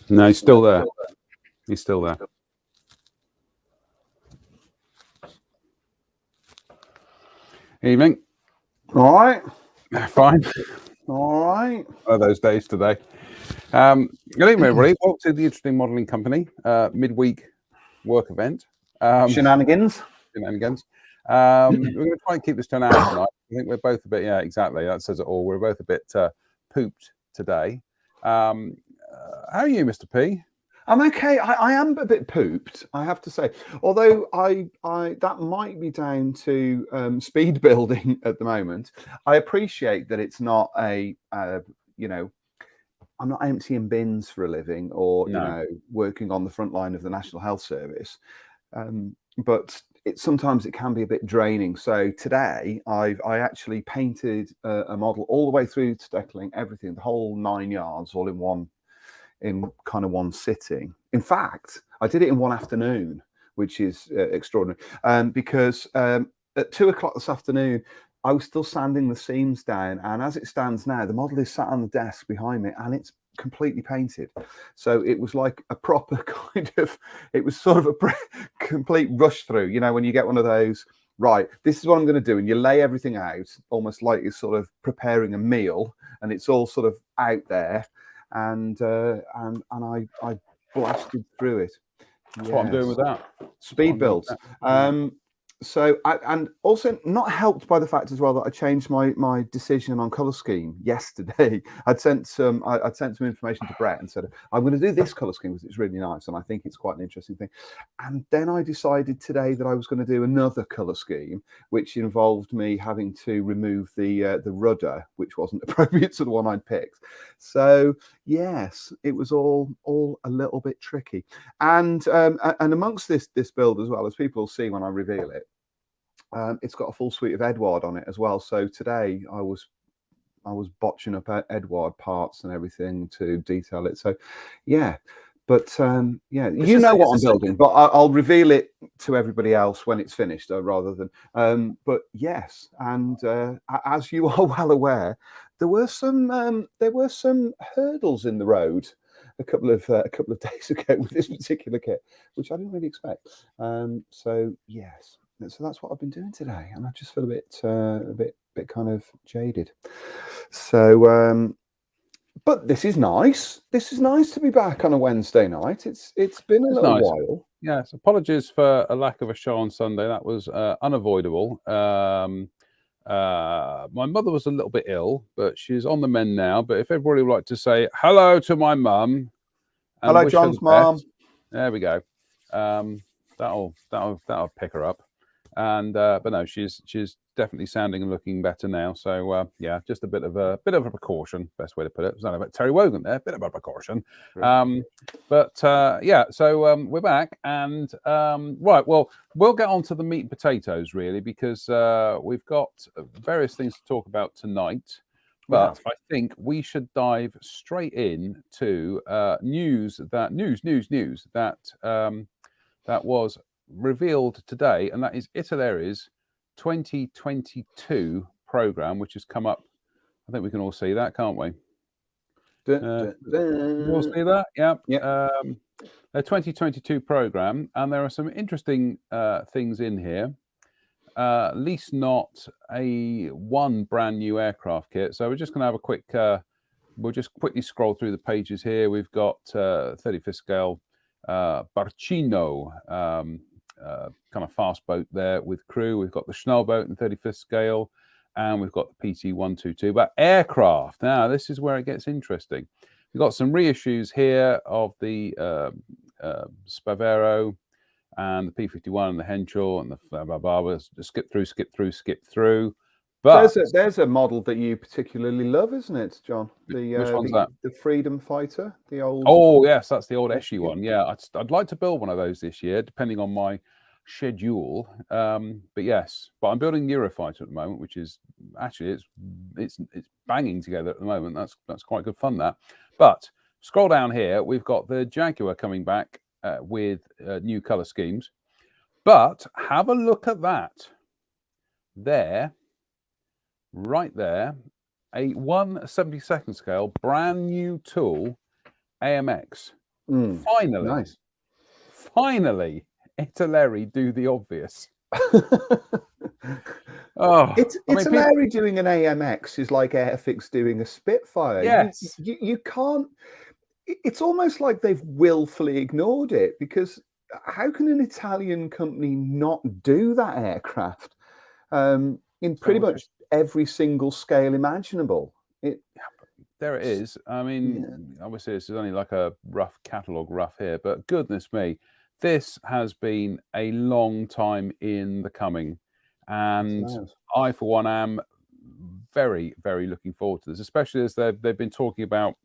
No, he's still there. He's still there. Evening. All right. Fine. All right. One of those days today. Good evening, everybody. Welcome to the Interesting Modelling Company midweek work event. Shenanigans. Shenanigans. We're going to try and keep this to an hour tonight. I think we're both a bit, yeah, exactly. That says it all. We're both a bit pooped today. How are you, Mr. P? I'm okay. I am a bit pooped, I have to say. Although I that might be down to speed building at the moment. I appreciate that it's not a you know, I'm not emptying bins for a living or you know working on the front line of the National Health Service, but sometimes it can be a bit draining. So today I actually painted a model all the way through to decking, everything, the whole 9 yards, all in one sitting. In fact, I did it in one afternoon, which is extraordinary, because at 2 o'clock this afternoon I was still sanding the seams down, and as it stands now the model is sat on the desk behind me and it's completely painted. So it was like a proper kind of, it was sort of a complete rush through, you know, when you get one of those, right, this is what I'm going to do, and you lay everything out almost like you're sort of preparing a meal and it's all sort of out there. And I blasted through it. That's what I'm doing with that. Speed builds. So and also not helped by the fact as well that I changed my decision on color scheme yesterday. I'd sent some information to Brett and said I'm going to do this color scheme because it's really nice and I think it's quite an interesting thing. And then I decided today that I was going to do another color scheme, which involved me having to remove the rudder, which wasn't appropriate to the one I'd picked. So yes, it was all a little bit tricky. And amongst this build as well, as people will see when I reveal it, it's got a full suite of Edward on it as well. So today I was botching up Edward parts and everything to detail it. So yeah, but yeah, you know what I'm building, but I'll reveal it to everybody else when it's finished, rather than. But yes, and as you are well aware, there were some hurdles in the road a couple of days ago with this particular kit, which I didn't really expect. So yes. So that's what I've been doing today, and I just feel a bit kind of jaded. So, but this is nice. This is nice to be back on a Wednesday night. It's been a little while. Yes, apologies for a lack of a show on Sunday. That was unavoidable. My mother was a little bit ill, but she's on the mend now. But if everybody would like to say hello to my mum, hello, John's mum. There we go. That'll pick her up. And but no, she's definitely sounding and looking better now. So yeah, just a bit of a precaution, best way to put it. It's not about Terry Wogan there, bit of a precaution. But yeah, so we're back, and right, well, we'll get on to the meat and potatoes really, because we've got various things to talk about tonight. But I think we should dive straight in to news that was revealed today, and that is Italeri's 2022 program, which has come up. I think we can all see that, can't we? You all see that? Yeah. A 2022 program, and there are some interesting things in here. Least not one brand new aircraft kit. So we're just going to have a quick. We'll just quickly scroll through the pages here. We've got 35th scale Barcino. Kind of fast boat there with crew. We've got the Schnellboat in 35th scale, and we've got the PT-122. But aircraft, now this is where it gets interesting. We've got some reissues here of the Spavero, and the P51 and the Henschel and the blah, blah, blah, skip through. But there's a model that you particularly love, isn't it, John? which one's that? The Freedom Fighter, the old. Oh yes, that's the old Eschi one. Yeah, I'd like to build one of those this year, depending on my schedule. But yes, but I'm building Eurofighter at the moment, which is actually it's banging together at the moment. That's quite good fun. That. But scroll down here, we've got the Jaguar coming back with new color schemes. But have a look at that. There, right there, a 1/72nd scale, brand new tool, AMX. Finally, Italeri do the obvious. Italeri doing an AMX is like Airfix doing a Spitfire. Yes, you can't. It's almost like they've willfully ignored it, because how can an Italian company not do that aircraft in pretty much every single scale imaginable? There it is. I mean, obviously this is only like a rough catalogue here, but goodness me, this has been a long time in the coming, and I, for one, am very, very looking forward to this, especially as they've been talking about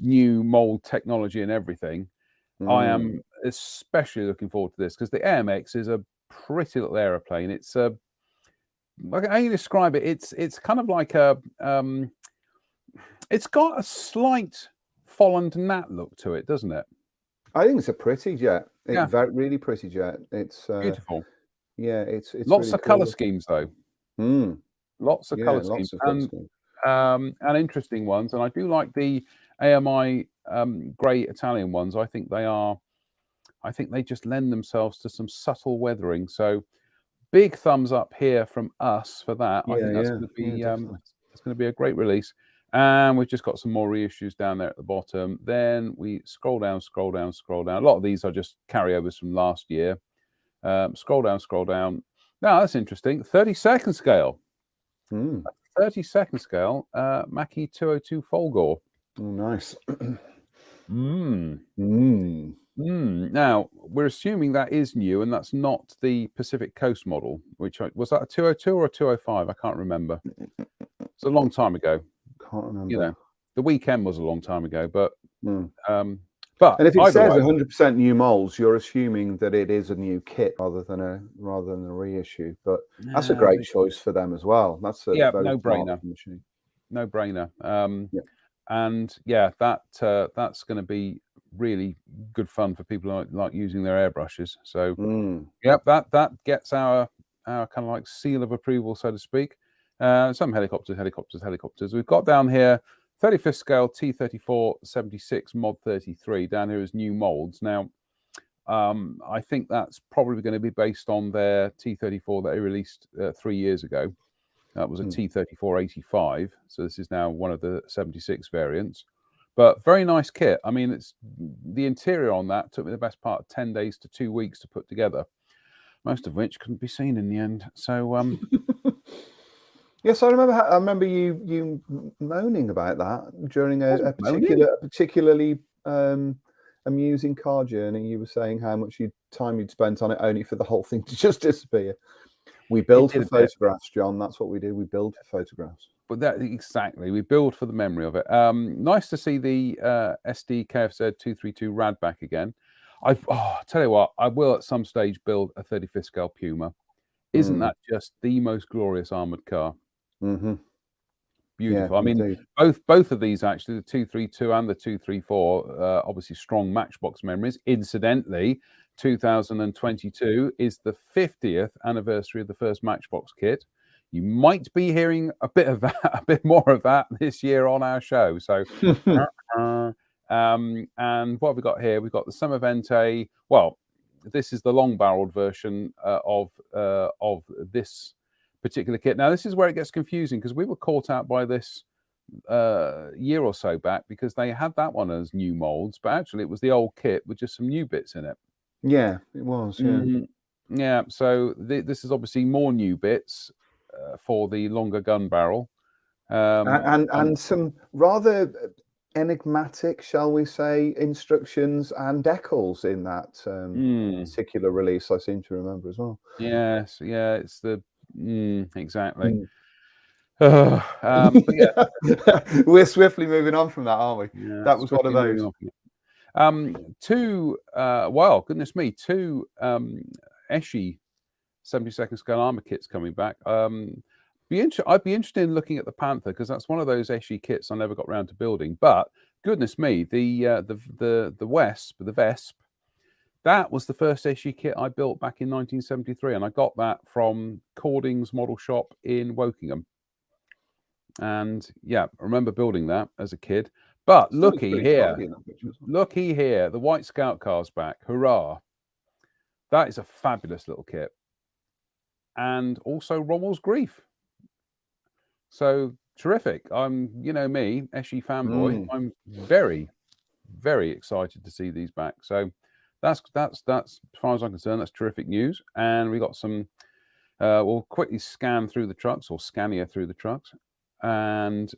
new mold technology and everything. I am especially looking forward to this because the AMX is a pretty little aeroplane. It's how you describe it? It's kind of like a it's got a slight Folland Gnat look to it, doesn't it? I think it's a pretty jet. It's really pretty jet. It's beautiful. Yeah, it's lots really of color schemes though. Lots of color schemes and interesting ones. And I do like the AMI grey Italian ones. I think they just lend themselves to some subtle weathering. So big thumbs up here from us for that. I think that's going to be it's going to be a great release. And we've just got some more reissues down there at the bottom. Then we scroll down. A lot of these are just carryovers from last year. Scroll down. Now that's interesting. 32nd scale. 32nd scale. Mackie 202 Folgore. Oh, nice. Now we're assuming that is new, and that's not the Pacific Coast model. Which was that a 202 or a 205? I can't remember. It's a long time ago. Can't remember. You know, the weekend was a long time ago, but and if it says 100% new molds, you're assuming that it is a new kit rather than a reissue. But that's a great choice for them as well. That's a no-brainer. No-brainer. And that's going to be really good fun for people who like using their airbrushes. So that gets our kind of like seal of approval, so to speak. Some helicopters. We've got down here 35th scale T-34 76 Mod 33 down here as new molds. Now, I think that's probably going to be based on their T-34 that they released 3 years ago. That was a T-34 85. So this is now one of the 76 variants. But very nice kit. I mean, it's the interior on that took me the best part of 10 days to 2 weeks to put together, most of which couldn't be seen in the end. So yes, I remember you moaning about that during a particularly amusing car journey. You were saying how much time you'd spent on it, only for the whole thing to just disappear. We build for photographs, John. That's what we do. We build for photographs. But exactly, we build for the memory of it. Nice to see the SD KFZ 232 Rad back again. I tell you what, I will at some stage build a 35th scale Puma. Isn't that just the most glorious armored car? Beautiful. I mean, both of these actually, the 232 and the 234, obviously strong Matchbox memories. Incidentally, 2022 is the 50th anniversary of the first Matchbox kit. You might be hearing a bit more of that this year on our show. So, and what have we got here? We've got the Sommervente. Well, this is the long-barreled version of this particular kit. Now, this is where it gets confusing because we were caught out by this year or so back because they had that one as new molds, but actually it was the old kit with just some new bits in it. Yeah, it was. Yeah. So this is obviously more new bits for the longer gun barrel, and some rather enigmatic, shall we say, instructions and decals in that particular release. I seem to remember as well. Yes, yeah, it's the exactly. Mm. But yeah, We're swiftly moving on from that, aren't we? yeah, That was one of swiftly moving those. on. Two, well, goodness me, two Eschi 72nd scale armor kits coming back. I'd be interested in looking at the Panther because that's one of those Eschi kits I never got around to building. But goodness me, the Vesp, that was the first Eschi kit I built back in 1973, and I got that from Cording's model shop in Wokingham. And yeah, I remember building that as a kid. But looky here, the White Scout car's back. Hurrah! That is a fabulous little kit. And also Rommel's Grief. So terrific. I'm, me, Eschi fanboy. I'm very, very excited to see these back. So that's as far as I'm concerned, that's terrific news. And we got some. We'll quickly scan through the trucks or Scania through the trucks, and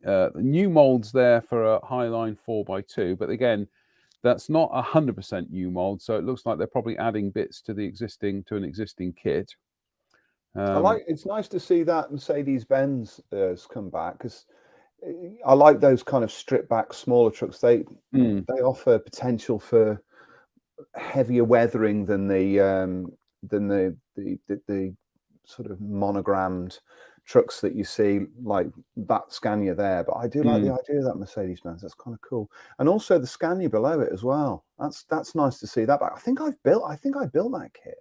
the new molds there for a Highline 4x2. But again, that's not 100% new mold, so it looks like they're probably adding bits to an existing kit. It's nice to see that Mercedes-Benz has come back because I like those kind of stripped back smaller trucks. They offer potential for heavier weathering than the sort of monogrammed trucks that you see, like that Scania there. But I do like the idea of that Mercedes-Benz. That's kind of cool, and also the Scania below it as well. That's nice to see that back. I think I built that kit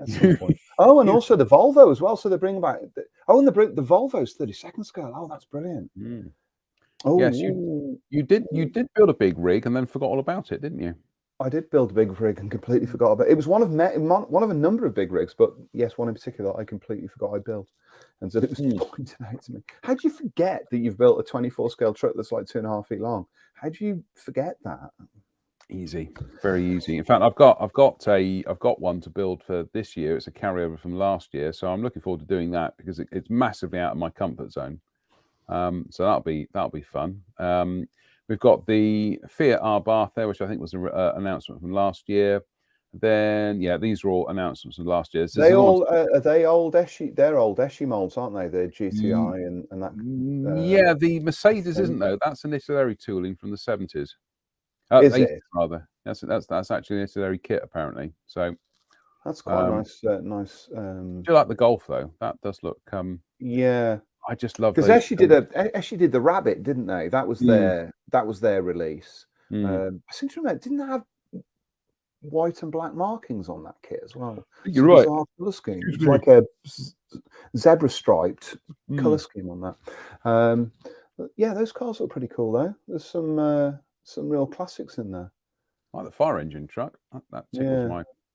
at some point. Oh, and also the Volvo as well. So they bring back and the Volvo's 32nd scale. Oh, that's brilliant. Oh, yes, you did build a big rig and then forgot all about it, didn't you? I did build a big rig and completely forgot about it. It was one of a number of big rigs, but yes, one in particular I completely forgot I built. And so it was pointed out to me. How do you forget that you've built a 24 scale truck that's like 2.5 feet long? How do you forget that? Easy, very easy. In fact, I've got one to build for this year. It's a carryover from last year, so I'm looking forward to doing that because it's massively out of my comfort zone. So that'll be fun. We've got the Fiat Abarth there, which I think was an announcement from last year. Then, yeah, these are all announcements from last year. So are they old Eschi? They're old Eschi molds, aren't they? The GTI and that. Yeah, the Mercedes isn't though. That's an Italeri tooling from the 70s. Is 80s, it? rather? That's actually an Italeri kit apparently. So that's quite nice. Nice. Do you like the Golf though? That does look. Yeah. I just love because Eschi did the Rabbit, didn't they? That was their release. I seem to remember, didn't they have white and black markings on that kit as well? You're right. Color scheme. It's like a zebra striped color scheme on that. Yeah, those cars look pretty cool though. There's some real classics in there. Like the fire engine truck. That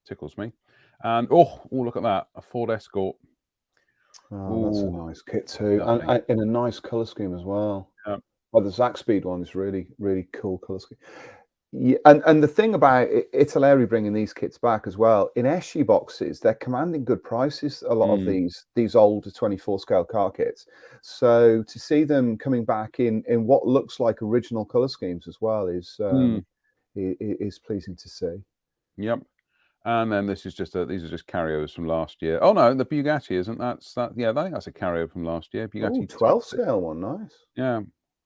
tickles me. And oh, look at that, a Ford Escort. Oh, that's a nice kit too, and in a nice color scheme as well. Yeah. Well, the Zach Speed one is really, really cool color scheme. Yeah, and the thing about Italeri bringing these kits back as well, in Eschi boxes, they're commanding good prices. A lot of these older 24 scale car kits. So to see them coming back in what looks like original color schemes as well is pleasing to see. Yep. And then these are just carryovers from last year. Oh no, the Bugatti isn't. Yeah, I think that's a carryover from last year. Bugatti 12 scale one, nice. Yeah,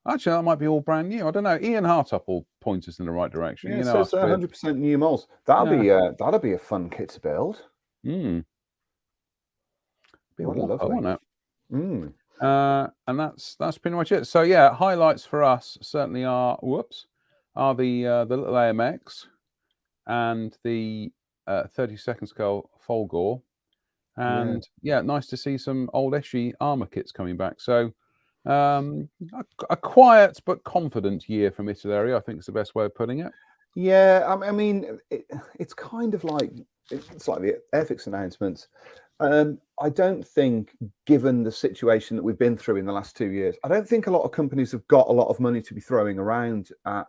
actually, that might be all brand new. I don't know. Ian Hartop will point us in the right direction. Yeah, it says 100% new molds. That'll be a fun kit to build. Be lovely. And that's pretty much it. So yeah, highlights for us certainly are the little AMX and the 32nd scale Folgore, and nice to see some old Eschi armor kits coming back. So a quiet but confident year from Italeri, I think is the best way of putting it. Yeah, I mean, it's kind of like the Airfix announcements. I don't think, given the situation that we've been through in the last 2 years, I don't think a lot of companies have got a lot of money to be throwing around at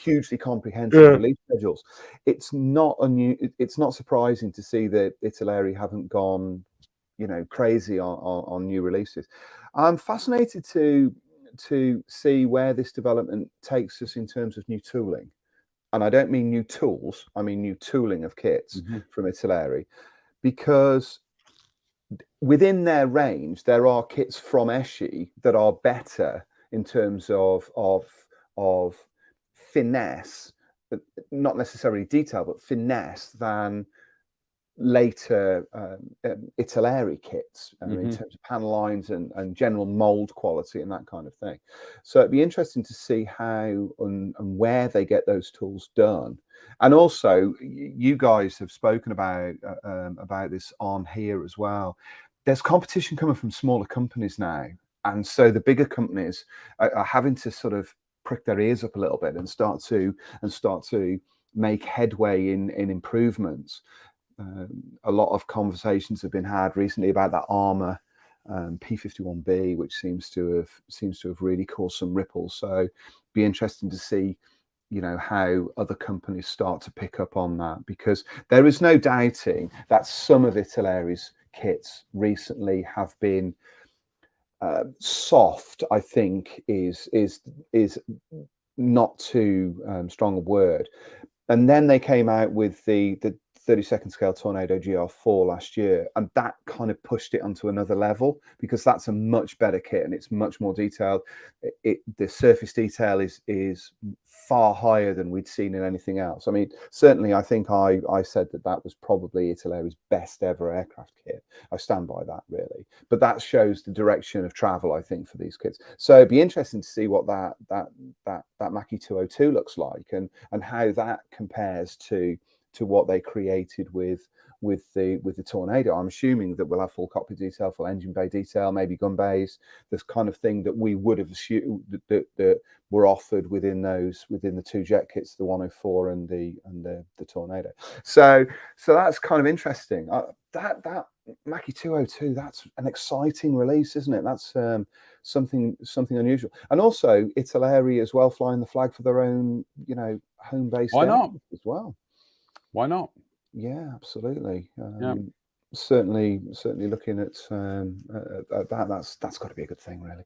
hugely comprehensive release schedules. It's not surprising to see that Italeri haven't gone, crazy on new releases. I'm fascinated to to see where this development takes us in terms of new tooling. And I don't mean new tools, I mean new tooling of kits from Italeri, because within their range, there are kits from Esci that are better in terms of finesse, not necessarily detail, but finesse than later Italeri kits in terms of panel lines and general mold quality and that kind of thing. So it'd be interesting to see how and where they get those tools done. And also, you guys have spoken about this on here as well. There's competition coming from smaller companies now, and so the bigger companies are having to sort of prick their ears up a little bit and start to make headway in improvements. A lot of conversations have been had recently about that Armour P51B, which seems to have really caused some ripples. So, be interesting to see, you know, how other companies start to pick up on that, because there is no doubting that some of Italeri's kits recently have been soft. I think is not too strong a word. And then they came out with the 32nd scale Tornado GR4 last year, and that kind of pushed it onto another level, because that's a much better kit and it's much more detailed. The surface detail is far higher than we'd seen in anything else. I mean, certainly I think I said that was probably Italeri's best ever aircraft kit. I stand by that, really. But that shows the direction of travel, I think, for these kits. So it'd be interesting to see what that Mackie 202 looks like, and how that compares to what they created with the Tornado. I'm assuming that we'll have full cockpit detail, full engine bay detail, maybe gun bays, this kind of thing that we would have assumed that were offered within the two jet kits, the 104 and the Tornado. So that's kind of interesting. That Mackie 202, that's an exciting release, isn't it? That's something unusual. And also Italeri as well, flying the flag for their own, you know, home base. Why not as well? Why not? Yeah, absolutely. Yeah. Certainly looking at that. That's got to be a good thing, really.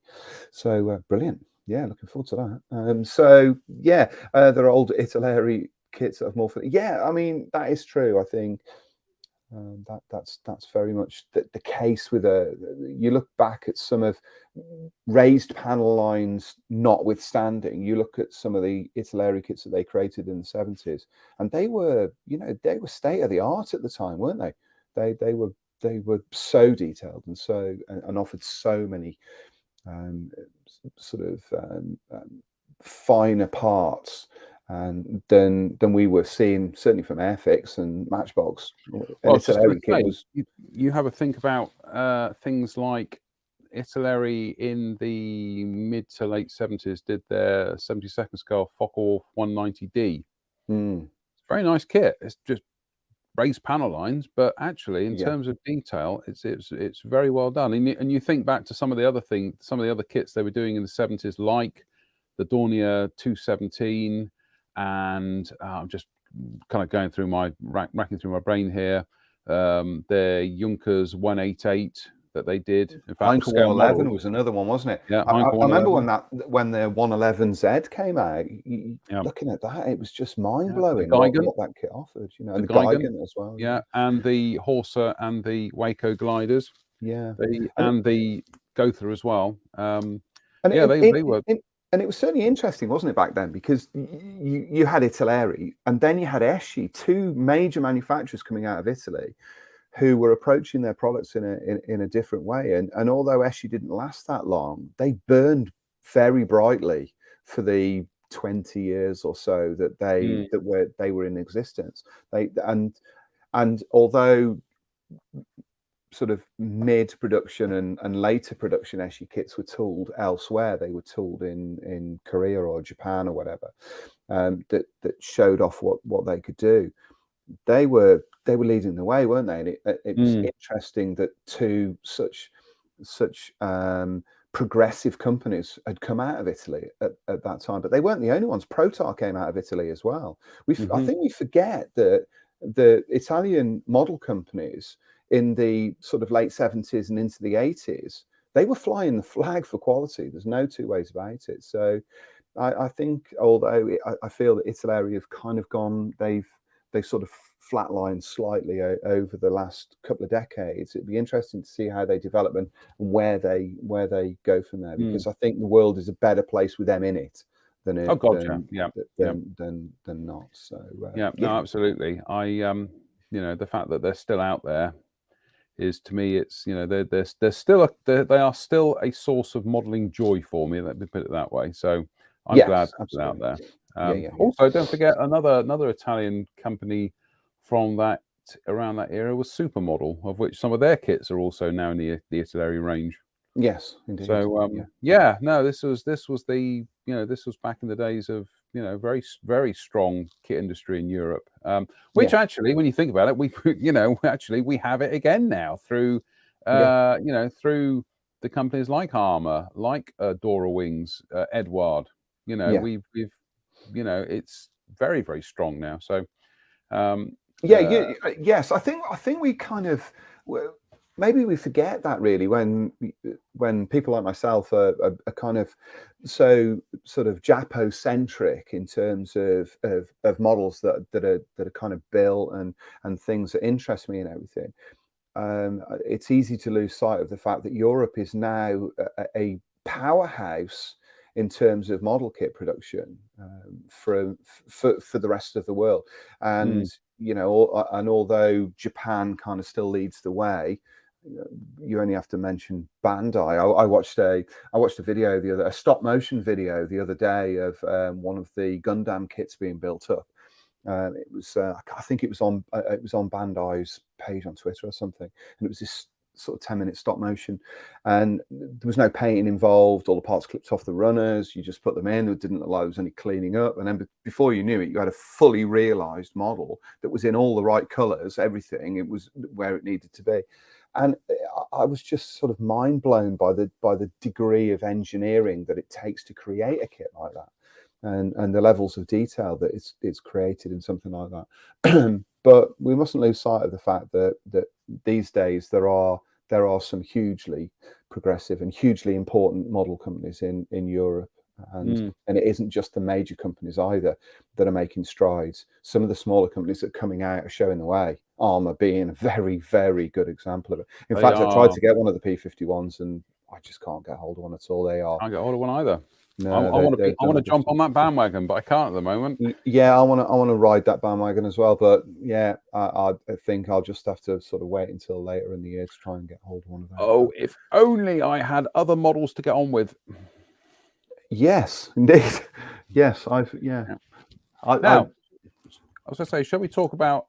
So brilliant. Yeah, looking forward to that. So yeah, there are old Italeri kits that have more. Yeah, I mean, that is true. I think that's very much the case with you look back at some of raised panel lines notwithstanding, you look at some of the Italeri kits that they created in the 70s, and they were state of the art at the time, weren't they? They were so detailed and offered so many finer parts and than we were seeing, certainly from Airfix and Matchbox. Well, you have a think about things like Italeri in the mid to late 70s did their 72nd scale Focke-Wulf 190D. It's a very nice kit. It's just raised panel lines, but actually in terms of detail, it's very well done. And you think back to some of the other kits they were doing in the 70s, like the Dornier 217, and I'm just kind of going through racking through my brain here. The Junkers 188 that they did. In fact, Heinkel 111 was another one, wasn't it? Yeah, I remember when the 111Z came out. Looking at that, it was just mind blowing what that kit offered. You know, and the Geigen as well. Yeah, and the Horsa and the Waco gliders. Yeah, and the Gotha as well. They were. And it was certainly interesting, wasn't it, back then? Because you had Italeri, and then you had Esci, two major manufacturers coming out of Italy, who were approaching their products in a different way. And although Esci didn't last that long, they burned very brightly for the 20 years or so that they were in existence. And although sort of mid-production and later production Esci kits were tooled elsewhere, they were tooled in Korea or Japan or whatever, that showed off what they could do. They were leading the way, weren't they? And it was interesting that two such progressive companies had come out of Italy at that time, but they weren't the only ones. Protar came out of Italy as well. I think we forget that the Italian model companies in the sort of late 70s and into the 80s they were flying the flag for quality. There's no two ways about it. So I think, although I feel that Italeri have kind of gone, they've sort of flatlined slightly over the last couple of decades. It'd be interesting to see how they develop and where they go from there, because I think the world is a better place with them in it than Oh God, yeah. than not. So no, absolutely. You know, the fact that they're still out there is, to me, it's, you know, they're still they are still a source of modelling joy for me. Let me put it that way. So I'm glad they're out there. Also, don't forget another Italian company from around that era was Supermodel, of which some of their kits are also now in the Italeri range. Yes, indeed. So no, this was the, you know, this was back in the days of, you know, very strong kit industry in Europe, which actually, when you think about it, we you know, actually we have it again now through you know, through the companies like Armour, like Dora Wings, Edward. You know, we've you know, it's very strong now. So yes, I think we kind of, maybe we forget that, really, when people like myself are kind of so sort of Japo-centric in terms of models that are kind of built and things that interest me and everything. It's easy to lose sight of the fact that Europe is now a powerhouse in terms of model kit production for the rest of the world. And you know, and although Japan kind of still leads the way, you only have to mention Bandai. I watched a video a stop motion video the other day of one of the Gundam kits being built up. It was I think it was on Bandai's page on Twitter or something, and it was this sort of 10-minute stop motion, and there was no painting involved. All the parts clipped off the runners. You just put them in. It didn't look like there was any cleaning up, and then before you knew it, you had a fully realized model that was in all the right colors. Everything, it was where it needed to be. And I was just sort of mind blown by the degree of engineering that it takes to create a kit like that, and the levels of detail that it's created in something like that. But we mustn't lose sight of the fact that these days there are some hugely progressive and hugely important model companies in Europe, and it isn't just the major companies either that are making strides. Some of the smaller companies that are coming out are showing the way. Armour being a very good example of it. In fact, I tried to get one of the P51s and I just can't get hold of one at all. I can't get hold of one either. No, I want to jump on that bandwagon, but I can't at the moment. Yeah, I want to ride that bandwagon as well. But yeah, I think I'll just have to sort of wait until later in the year to try and get hold of one of those. Oh, if only I had other models to get on with. Yes, indeed. Yes, now, I was going to say, shall we talk about?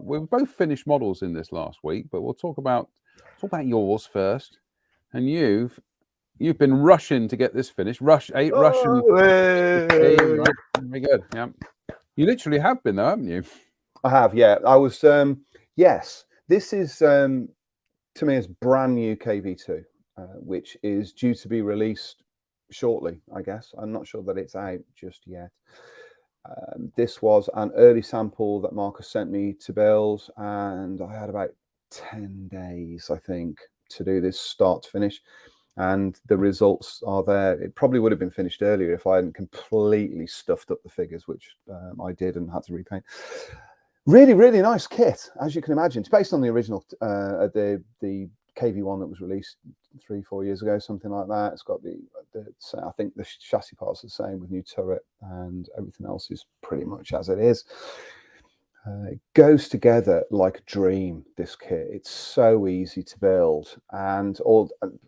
We've both finished models in this last week, but we'll talk about yours first. And you've been rushing to get this finished. Russian. Right? Very good. Yeah, you literally have been, though, haven't you? I have. Yeah, I was. Yes, this is to me as brand new KV2, which is due to be released shortly. I guess I'm not sure that it's out just yet. This was an early sample that Marcus sent me to build, and I had about 10 days, I think, to do this start to finish. And the results are there. It probably would have been finished earlier if I hadn't completely stuffed up the figures, which I did, and had to repaint. Really nice kit, as you can imagine. It's based on the original, the KV1 that was released 3-4 years ago, something like that. It's got I think the chassis parts are the same with new turret, and everything else is pretty much as it is. It goes together like a dream, this kit. It's so easy to build, and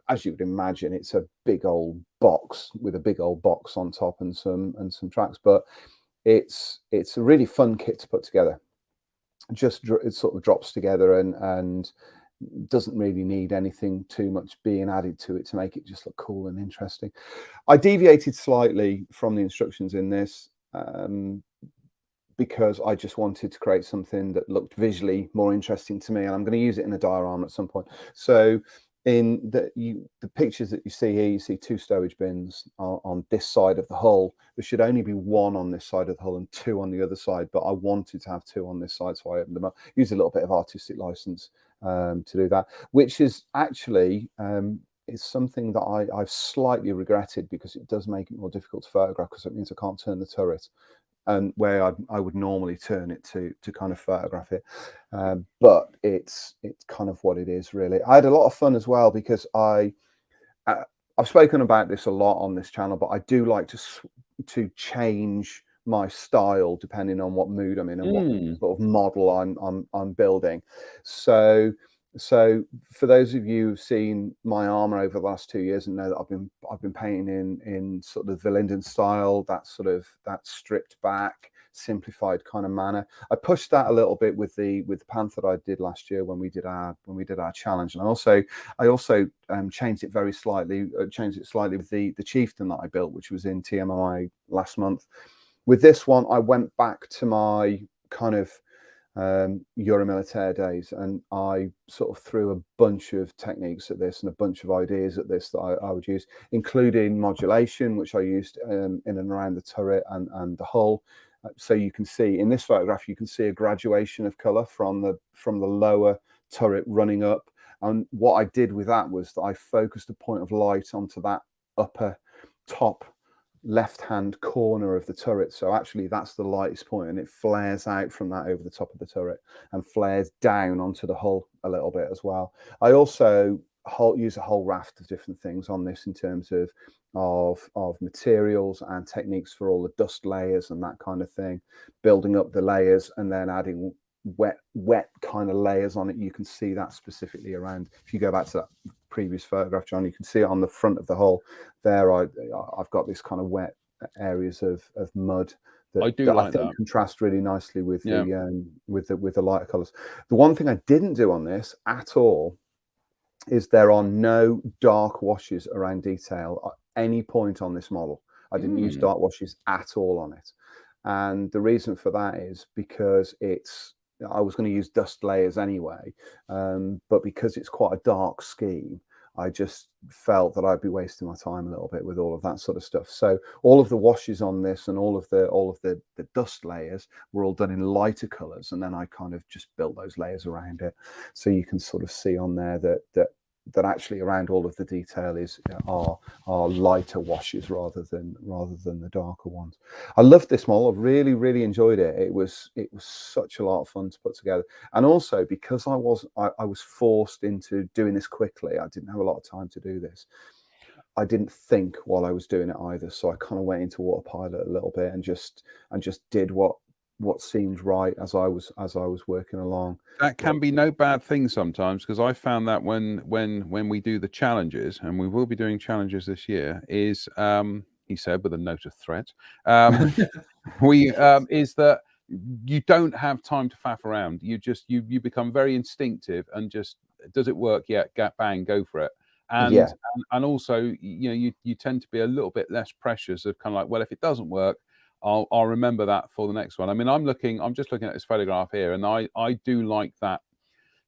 as you would imagine, it's a big old box with a big old box on top and some tracks. But it's a really fun kit to put together. It sort of drops together and doesn't really need anything too much being added to it to make it just look cool and interesting. I deviated slightly from the instructions in this, because I just wanted to create something that looked visually more interesting to me, and I'm going to use it in a diorama at some point. So in the pictures that you see here, you see 2 stowage bins on this side of the hull. There should only be 1 on this side of the hull and 2 on the other side, but I wanted to have 2 on this side, so I opened them up, used a little bit of artistic license, to do that, which is actually is something that I've slightly regretted, because it does make it more difficult to photograph, because it means I can't turn the turret and where I would normally turn it to kind of photograph it. But it's kind of what it is, really. I had a lot of fun as well, because I've spoken about this a lot on this channel, but I do like to change my style depending on what mood I'm in and what sort of model I'm building. So for those of you who've seen my armor over the last 2 years and know that I've been painting in sort of the Linden style, that stripped back, simplified kind of manner. I pushed that a little bit with the Panther I did last year when we did our challenge, and I also changed it slightly with the Chieftain that I built, which was in TMI last month. With this one, I went back to my kind of Euromilitaire days, and I sort of threw a bunch of techniques at this and a bunch of ideas at this that I would use, including modulation, which I used in and around the turret and the hull. So you can see in this photograph, you can see a graduation of color from the lower turret running up. And what I did with that was that I focused a point of light onto that upper top left-hand corner of the turret. So actually that's the lightest point, and it flares out from that over the top of the turret and flares down onto the hull a little bit as well. I also use a whole raft of different things on this in terms of materials and techniques for all the dust layers and that kind of thing, building up the layers and then adding wet kind of layers on it. You can see that specifically around, if you go back to that previous photograph, John, you can see it on the front of the hull there. I've got this kind of wet areas of mud that I think contrast really nicely with the lighter colors. The one thing I didn't do on this at all is there are no dark washes around detail at any point on this model. I didn't use dark washes at all on it, and the reason for that is because I was going to use dust layers anyway, but because it's quite a dark scheme, I just felt that I'd be wasting my time a little bit with all of that sort of stuff. So all of the washes on this and all of the dust layers were all done in lighter colors, and then I kind of just built those layers around it. So you can sort of see on there that actually around all of the detail are lighter washes rather than the darker ones. I loved this model. I really enjoyed it. It was such a lot of fun to put together, and also because I was forced into doing this quickly. I didn't have a lot of time to do this. I didn't think while I was doing it either, so I kind of went into autopilot a little bit and just did what seemed right as I was working along. That can be no bad thing sometimes, because I found that when we do the challenges, and we will be doing challenges this year, is he said with a note of threat, is that you don't have time to faff around. You become very instinctive and just, does it work? Yeah, bang, go for it. And also, you tend to be a little bit less precious of kind of like, well, if it doesn't work, I'll remember that for the next one. I mean, I'm just looking at this photograph here, and I do like that.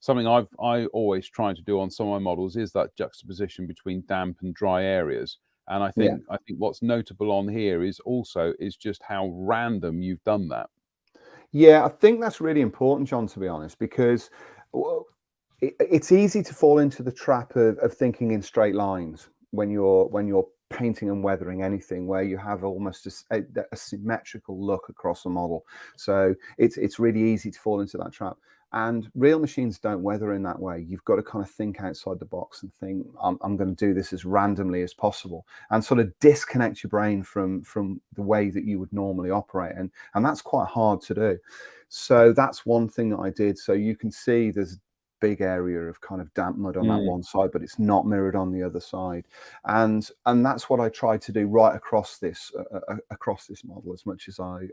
Something I always try to do on some of my models is that juxtaposition between damp and dry areas. And I think what's notable on here is just how random you've done that. Yeah, I think that's really important, John, to be honest, because it's easy to fall into the trap of thinking in straight lines when you're painting and weathering anything, where you have almost a symmetrical look across a model. So it's really easy to fall into that trap. And real machines don't weather in that way. You've got to kind of think outside the box and think, I'm going to do this as randomly as possible, and sort of disconnect your brain from the way that you would normally operate. And that's quite hard to do. So that's one thing that I did. So you can see there's big area of kind of damp mud on that one side, but it's not mirrored on the other side, and that's what I tried to do right across this model as much as I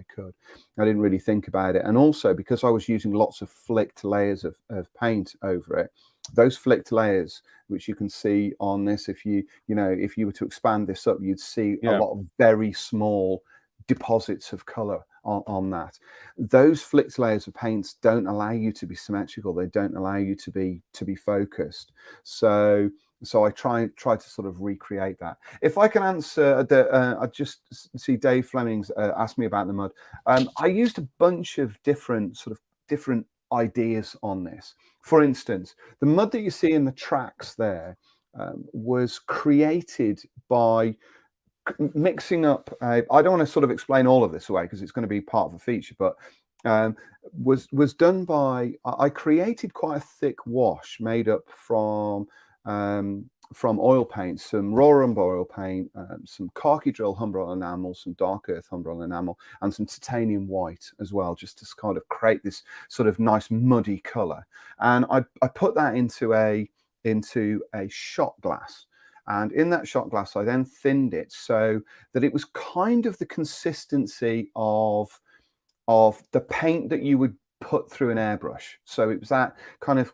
could. I didn't really think about it, and also because I was using lots of flicked layers of paint over it, those flicked layers, which you can see on this, if you were to expand this up, you'd see a lot of very small deposits of color on that. Those flicked layers of paints don't allow you to be symmetrical. They don't allow you to be focused. So I try to sort of recreate that. If I can answer I just see Dave Fleming's asked me about the mud. I used a bunch of different ideas on this. For instance, the mud that you see in the tracks there was created by mixing up. I don't want to sort of explain all of this away because it's going to be part of a feature, but was done by, I created quite a thick wash made up from oil paint, some raw umber oil paint, some khaki drill humbrol enamel, some dark earth humbrol enamel, and some titanium white as well, just to kind of create this sort of nice muddy color. And I put that into a shot glass. And in that shot glass, I then thinned it so that it was kind of the consistency of the paint that you would put through an airbrush. So it was that kind of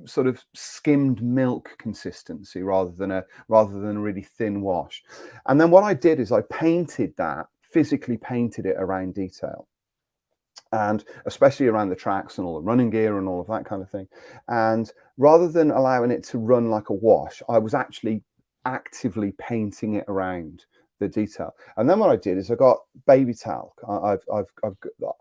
sort of skimmed milk consistency rather than a really thin wash. And then what I did is I physically painted it around detail, and especially around the tracks and all the running gear and all of that kind of thing. And rather than allowing it to run like a wash, I was actually actively painting it around the detail. And then what I did is I got baby talc.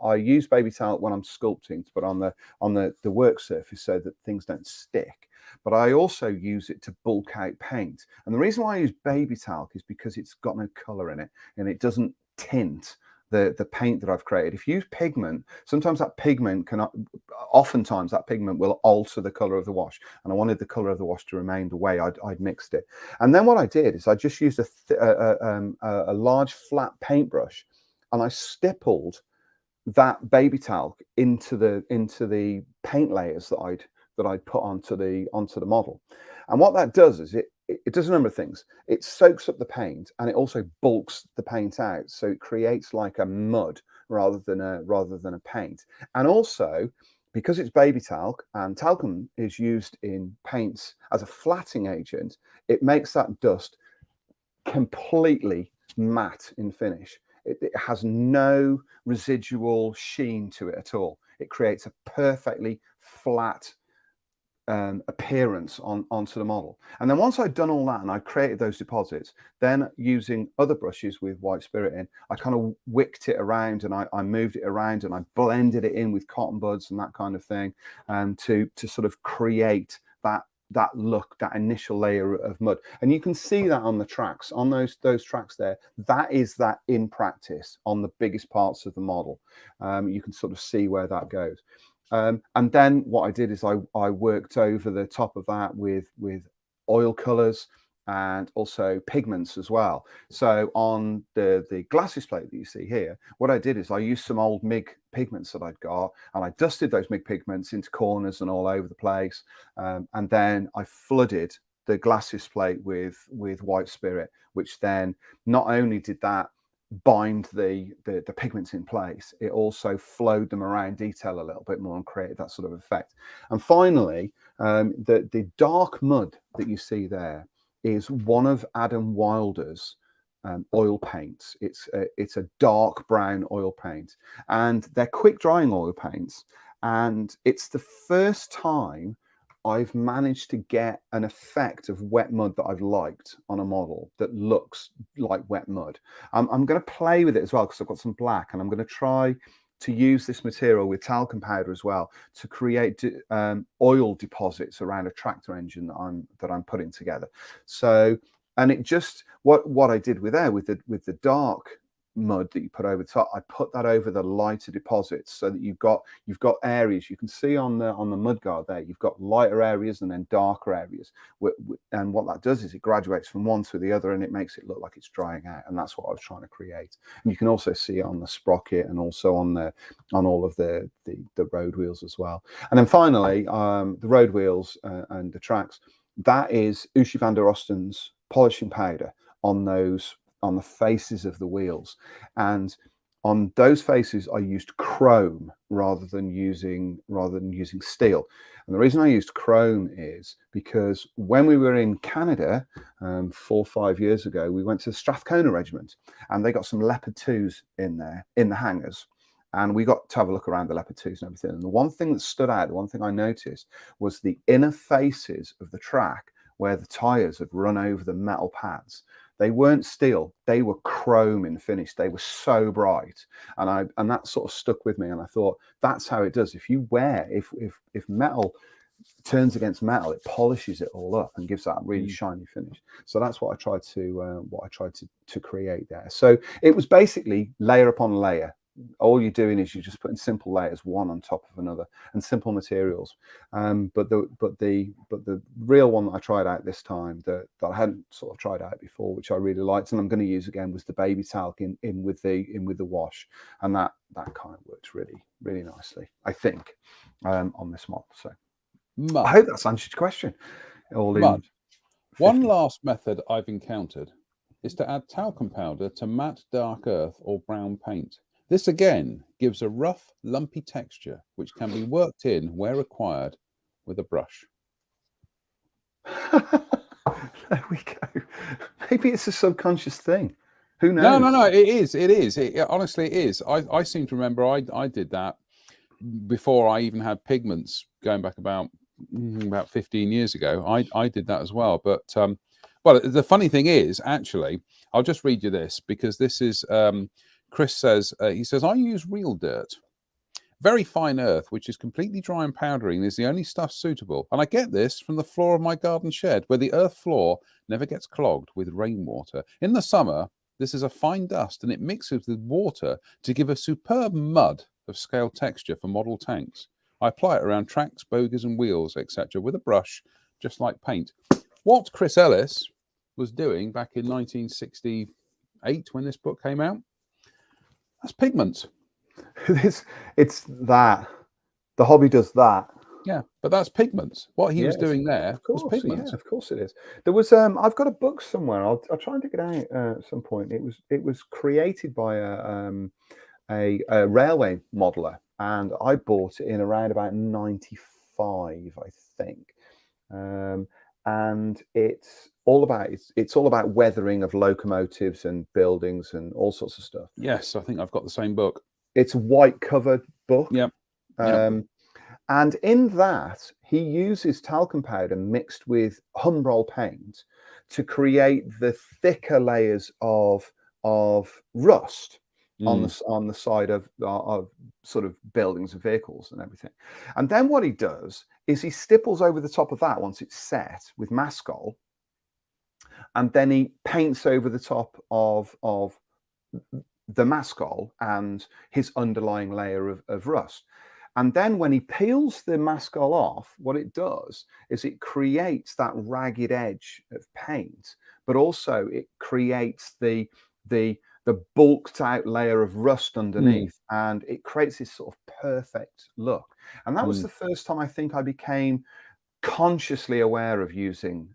I use baby talc when I'm sculpting to put on the work surface so that things don't stick. But I also use it to bulk out paint. And the reason why I use baby talc is because it's got no color in it and it doesn't tint the paint that I've created. If you use pigment, sometimes that pigment oftentimes that pigment will alter the color of the wash, and I wanted the color of the wash to remain the way I'd mixed it. And then what I did is I just used a large flat paintbrush, and I stippled that baby talc into the paint layers that I'd put onto the model. And what that does is it does a number of things. It soaks up the paint and it also bulks the paint out, so it creates like a mud rather than a paint. And also, because it's baby talc and talcum is used in paints as a flattening agent, it makes that dust completely matte in finish. It has no residual sheen to it at all. It creates a perfectly flat appearance onto the model. And then once I'd done all that and I created those deposits, then using other brushes with white spirit in, I kind of wicked it around and I moved it around and I blended it in with cotton buds and that kind of thing, to sort of create that look, that initial layer of mud. And you can see that on the tracks, on those tracks there. That is that in practice on the biggest parts of the model. You can sort of see where that goes. And then what I did is I worked over the top of that with oil colors and also pigments as well. So on the glasses plate that you see here, what I did is I used some old MIG pigments that I'd got, and I dusted those MIG pigments into corners and all over the place. And then I flooded the glasses plate with white spirit, which then not only did that bind the pigments in place, it also flowed them around detail a little bit more and created that sort of effect. And finally, the dark mud that you see there is one of Adam Wilder's oil paints. It's a dark brown oil paint, and they're quick drying oil paints, and it's the first time I've managed to get an effect of wet mud that I've liked on a model that looks like wet mud. I'm going to play with it as well because I've got some black, and I'm going to try to use this material with talcum powder as well to create oil deposits around a tractor engine that I'm putting together. So, and it just what I did with the dark mud that you put over the top, I put that over the lighter deposits so that you've got areas you can see on the mud guard there. You've got lighter areas and then darker areas, and what that does is it graduates from one to the other and it makes it look like it's drying out. And that's what I was trying to create. And you can also see it on the sprocket and also on all of the road wheels as well. And then finally, the road wheels and the tracks, that is Ushi van der Osten's polishing powder on the faces of the wheels. And on those faces I used chrome rather than using steel. And the reason I used chrome is because when we were in Canada 4 or 5 years ago, we went to the Strathcona Regiment and they got some Leopard 2s in there in the hangars, and we got to have a look around the Leopard 2s and everything. And the one thing that stood out, the one thing I noticed, was the inner faces of the track where the tires had run over the metal pads. They weren't steel, they were chrome in finish. They were so bright, and that sort of stuck with me. And I thought, that's how it does. If metal turns against metal, it polishes it all up and gives that really shiny finish. So that's what I tried to create there. So it was basically layer upon layer. All you're doing is you're just putting simple layers one on top of another, and simple materials. But the real one that I tried out this time, that I hadn't sort of tried out before, which I really liked, and I'm going to use again, was the baby talc in with the wash, and that kind of works really nicely, I think, on this model. So Mud. I hope that's answered your question. Mud. One last method I've encountered is to add talcum powder to matte dark earth or brown paint. This again gives a rough, lumpy texture, which can be worked in where required with a brush. There we go. Maybe it's a subconscious thing. Who knows? No, it is. Honestly, it is. I seem to remember I did that before I even had pigments, going back about 15 years ago. I did that as well. But well, the funny thing is, actually, I'll just read you this, because this is Chris says, he says, I use real dirt, very fine earth, which is completely dry and powdery, and is the only stuff suitable. And I get this from the floor of my garden shed, where the earth floor never gets clogged with rainwater. In the summer, this is a fine dust, and it mixes with water to give a superb mud of scale texture for model tanks. I apply it around tracks, bogies, and wheels, etc., with a brush, just like paint. What Chris Ellis was doing back in 1968, when this book came out, that's pigment. It's that. The hobby does that. Yeah, but that's pigments. What he was doing there was pigments. Yeah, of course it is. There was I've got a book somewhere. I'll try and dig it out at some point. It was created by a railway modeler, and I bought it in around about 95, I think. And it's all about weathering of locomotives and buildings and all sorts of stuff. Yes, I think I've got the same book. It's a white covered book. Yep. And in that, he uses talcum powder mixed with Humbrol paint to create the thicker layers of rust on the side of sort of buildings and vehicles and everything. And then what he does is he stipples over the top of that once it's set with mascol, and then he paints over the top of the mascol and his underlying layer of rust. And then when he peels the mascol off, what it does is it creates that ragged edge of paint, but also it creates the bulked out layer of rust underneath, and it creates this sort of perfect look. And that was the first time I think I became consciously aware of using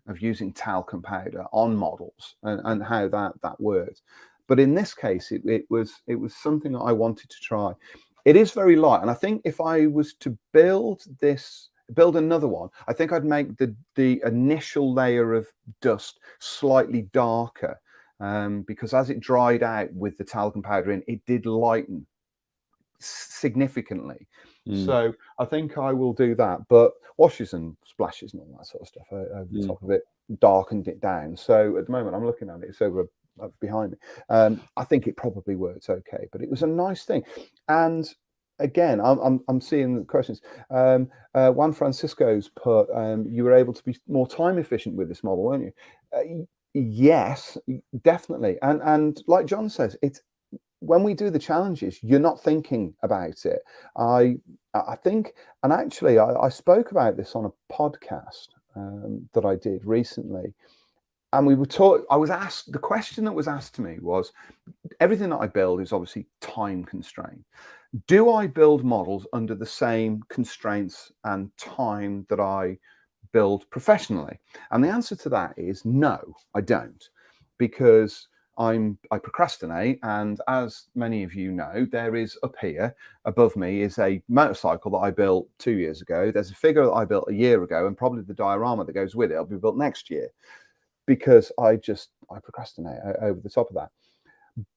talcum powder on models and how that worked. But in this case, it was something that I wanted to try. It is very light, and I think if I was to build another one, I think I'd make the initial layer of dust slightly darker, because as it dried out with the talcum powder in, it did lighten significantly. So I think I will do that, but washes and splashes and all that sort of stuff over the top of it darkened it down. So at the moment I'm looking at it, it's over behind me. I think it probably works okay, but it was a nice thing. And again, I'm seeing the questions. Juan Francisco's put, you were able to be more time efficient with this model, weren't you? Yes, definitely. And like John says, it's when we do the challenges, you're not thinking about it. I think, and actually I spoke about this on a podcast that I did recently. And we were taught, the question that was asked to me was, everything that I build is obviously time constrained. Do I build models under the same constraints and time that I build professionally? And the answer to that is no, I don't, because I procrastinate. And as many of you know, there is up here above me is a motorcycle that I built 2 years ago. There's a figure that I built a year ago, and probably the diorama that goes with it will be built next year, because I procrastinate over the top of that.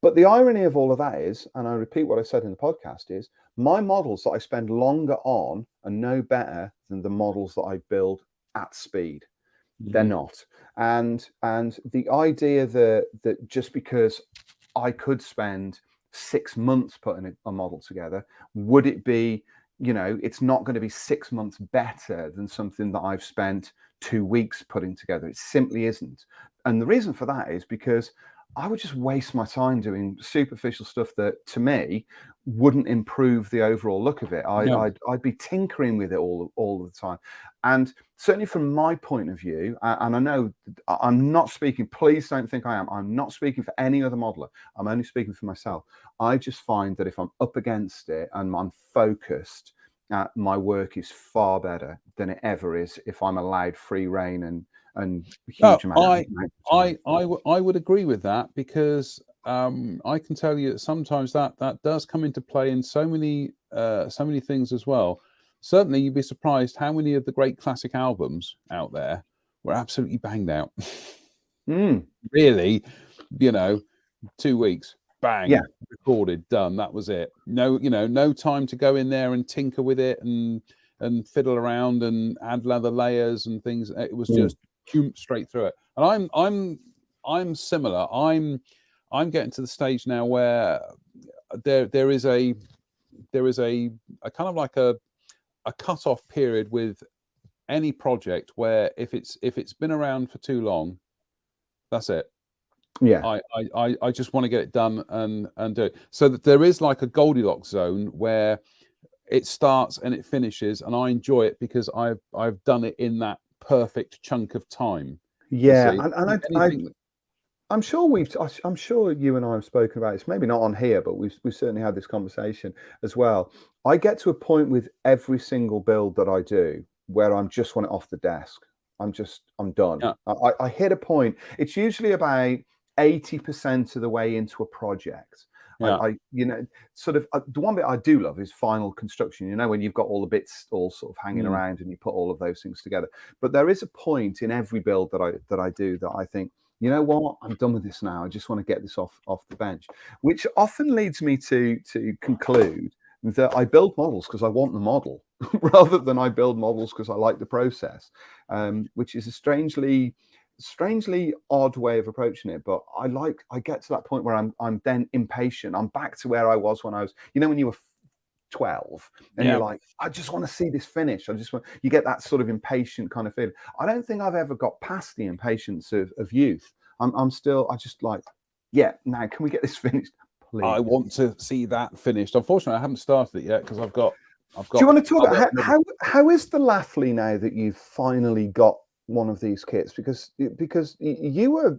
But the irony of all of that is, and I repeat what I said in the podcast, is my models that I spend longer on are no better than the models that I build at speed. They're not. And the idea that just because I could spend 6 months putting a model together, would it be, it's not going to be 6 months better than something that I've spent 2 weeks putting together. It simply isn't. And the reason for that is because I would just waste my time doing superficial stuff that, to me, wouldn't improve the overall look of it. I'd be tinkering with it all the time. And certainly from my point of view, and I know I'm not speaking, please don't think I am. I'm not speaking for any other modeler. I'm only speaking for myself. I just find that if I'm up against it and I'm focused, my work is far better than it ever is if I'm allowed free rein and huge amount. I would agree with that, because I can tell you that sometimes that does come into play in so many things as well. Certainly, you'd be surprised how many of the great classic albums out there were absolutely banged out. Really, 2 weeks, bang, recorded, done. That was it. No time to go in there and tinker with it and fiddle around and add leather layers and things. It was just straight through it. And I'm similar. I'm getting to the stage now where there is a kind of like a cut-off period with any project where if it's been around for too long, that's it. I just want to get it done and do it. So that there is like a Goldilocks zone where it starts and it finishes, and I enjoy it because I've done it in that perfect chunk of time. I'm sure you and I have spoken about this, maybe not on here, but we've certainly had this conversation as well. I get to a point with every single build that I do where I just want it off the desk. I'm done. Yeah. I hit a point. It's usually about 80% of the way into a project. The one bit I do love is final construction. When you've got all the bits all sort of hanging around and you put all of those things together. But there is a point in every build that I do that I think, you know what, I'm done with this now. I just want to get this off the bench, which often leads me to conclude that I build models because I want the model rather than I build models because I like the process, which is a strangely odd way of approaching it. But I get to that point where I'm then impatient. I'm back to where I was when I was, when you were 12 and you're like, I just want to see this finish. You get that sort of impatient kind of feeling. I don't think I've ever got past the impatience of youth. I just like, now can we get this finished, please? I want to see that finished. Unfortunately, I haven't started it yet because I've got. Do you want to talk about how is the Italeri now that you've finally got one of these kits? Because you were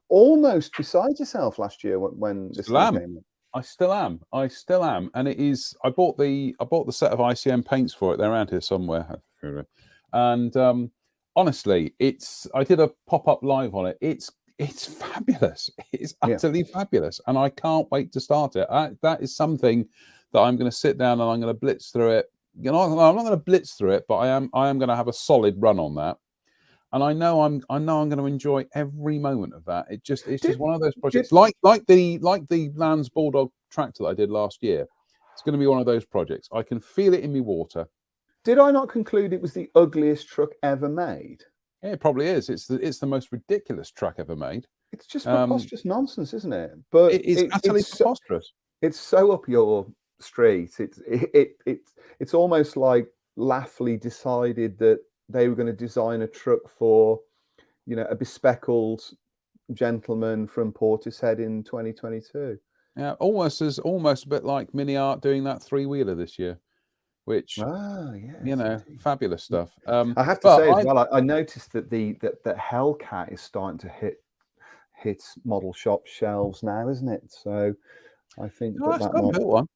almost beside yourself last year when this came in. I still am, and it is. I bought the set of ICM paints for it. They're around here somewhere, and honestly, I did a pop-up live on it. It's fabulous. It's utterly fabulous, and I can't wait to start it. That is something that I'm going to sit down and I'm going to blitz through it. I'm not going to blitz through it, but I am going to have a solid run on that. And I know I'm going to enjoy every moment of that. It's just one of those projects, like the Lands Bulldog tractor that I did last year. It's going to be one of those projects. I can feel it in me water. Did I not conclude it was the ugliest truck ever made? Yeah, it probably is. It's the most ridiculous truck ever made. It's just preposterous nonsense, isn't it? But it's utterly preposterous. It's so up your street. It's almost like Italeri decided that they were going to design a truck for, a bespeckled gentleman from Portishead in 2022. Yeah, almost a bit like Mini Art doing that 3-wheeler this year, which fabulous stuff. I have to say as well, I noticed that that Hellcat is starting to hit model shop shelves now, isn't it? So I think that might built one.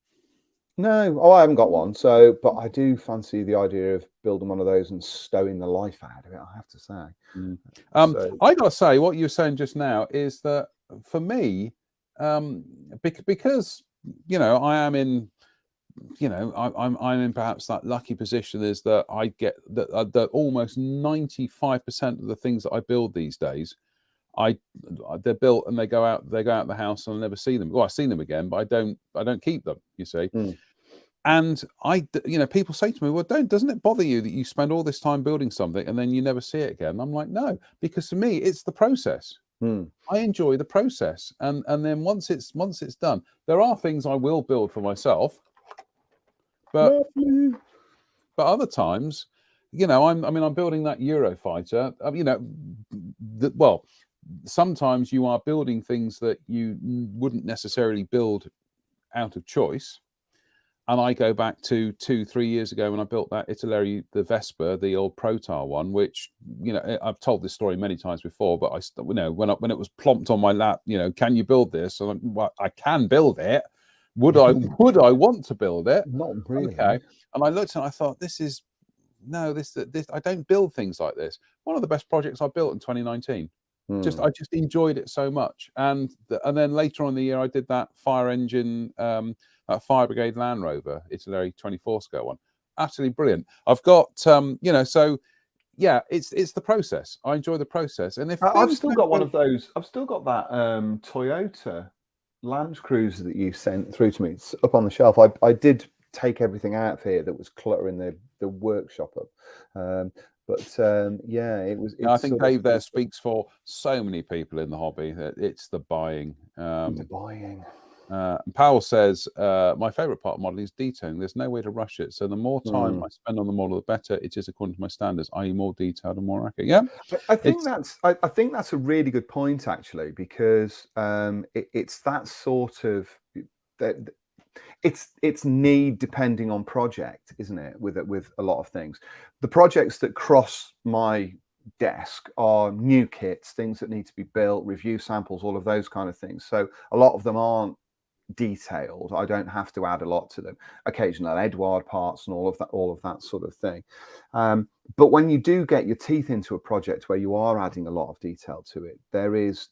No, I haven't got one. So, but I do fancy the idea of building one of those and stowing the life out of it, I have to say. I got to say, what you were saying just now is that for me, because I am in, I'm in perhaps that lucky position is that I get that almost 95% of the things that I build these days, they're built and they go out the house and I never see them. Well, I see them again, but I don't keep them. You see. And people say to me, well, doesn't it bother you that you spend all this time building something and then you never see it again? And I'm like, no, because for me, it's the process. I enjoy the process. And then once it's done, there are things I will build for myself. But other times, I'm building that Eurofighter. Sometimes you are building things that you wouldn't necessarily build out of choice. And I go back to 2-3 years ago when I built that Italeri, the Vespa, the old Protar one, which, I've told this story many times before, but when it was plonked on my lap, can you build this? And well, I can build it. Would I want to build it? Not really. Okay. And I looked and I thought, this, I don't build things like this. One of the best projects I built in 2019. I just enjoyed it so much. And then later on in the year, I did that fire engine, that Fire Brigade Land Rover, Italeri 24 scale one. Absolutely brilliant. I've got, so yeah, it's the process. I enjoy the process. And if I've still got one of those, I've still got that Toyota Land Cruiser that you sent through to me. It's up on the shelf. I did take everything out of here that was cluttering the workshop up. It was. I think Dave there speaks for so many people in the hobby that it's the buying. The buying. Powell says, my favourite part of modelling is detailing. There's no way to rush it. So the more time I spend on the model, the better it is according to my standards, i.e. more detailed and more accurate. Yeah. I think that's a really good point, actually, because it's that sort of it's need depending on project, isn't it? With a lot of things, the projects that cross my desk are new kits, things that need to be built, review samples, all of those kind of things. So a lot of them aren't detailed. I don't have to add a lot to them. Occasional Edward parts and all of that sort of thing. But when you do get your teeth into a project where you are adding a lot of detail to it, there is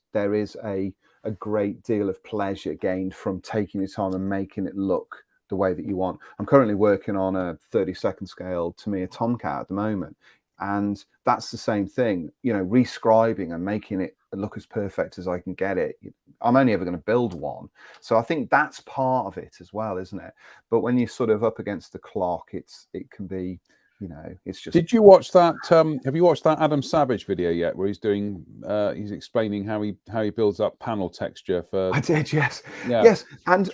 a great deal of pleasure gained from taking your time and making it look the way that you want. I'm currently working on a 32nd scale Tamiya Tomcat at the moment, and that's the same thing, rescribing and making it look as perfect as I can get it. I'm only ever going to build one, so I think that's part of it as well, isn't it? But when you're sort of up against the clock, it can be, it's just. Did you watch that? Have you watched that Adam Savage video yet, where he's explaining how he builds up panel texture for? I did, yes, and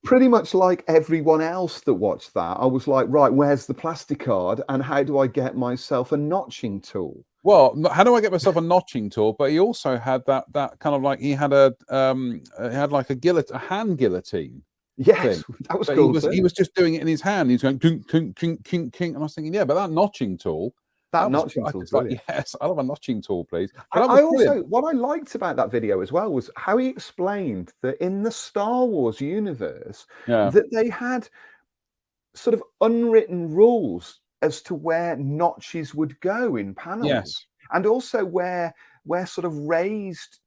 pretty much like everyone else that watched that, I was like, right, where's the plastic card, and how do I get myself a notching tool? Well, how do I get myself a notching tool? But he also had that kind of like he had a hand guillotine. Yes, that was cool. He was just doing it in his hand. He's going kink, kink, kink, kink, kink, and I was thinking, yeah, but that notching tool. Yes, I love a notching tool, please. What I liked about that video as well was how he explained that in the Star Wars universe, that they had sort of unwritten rules as to where notches would go in panels, and also where sort of raised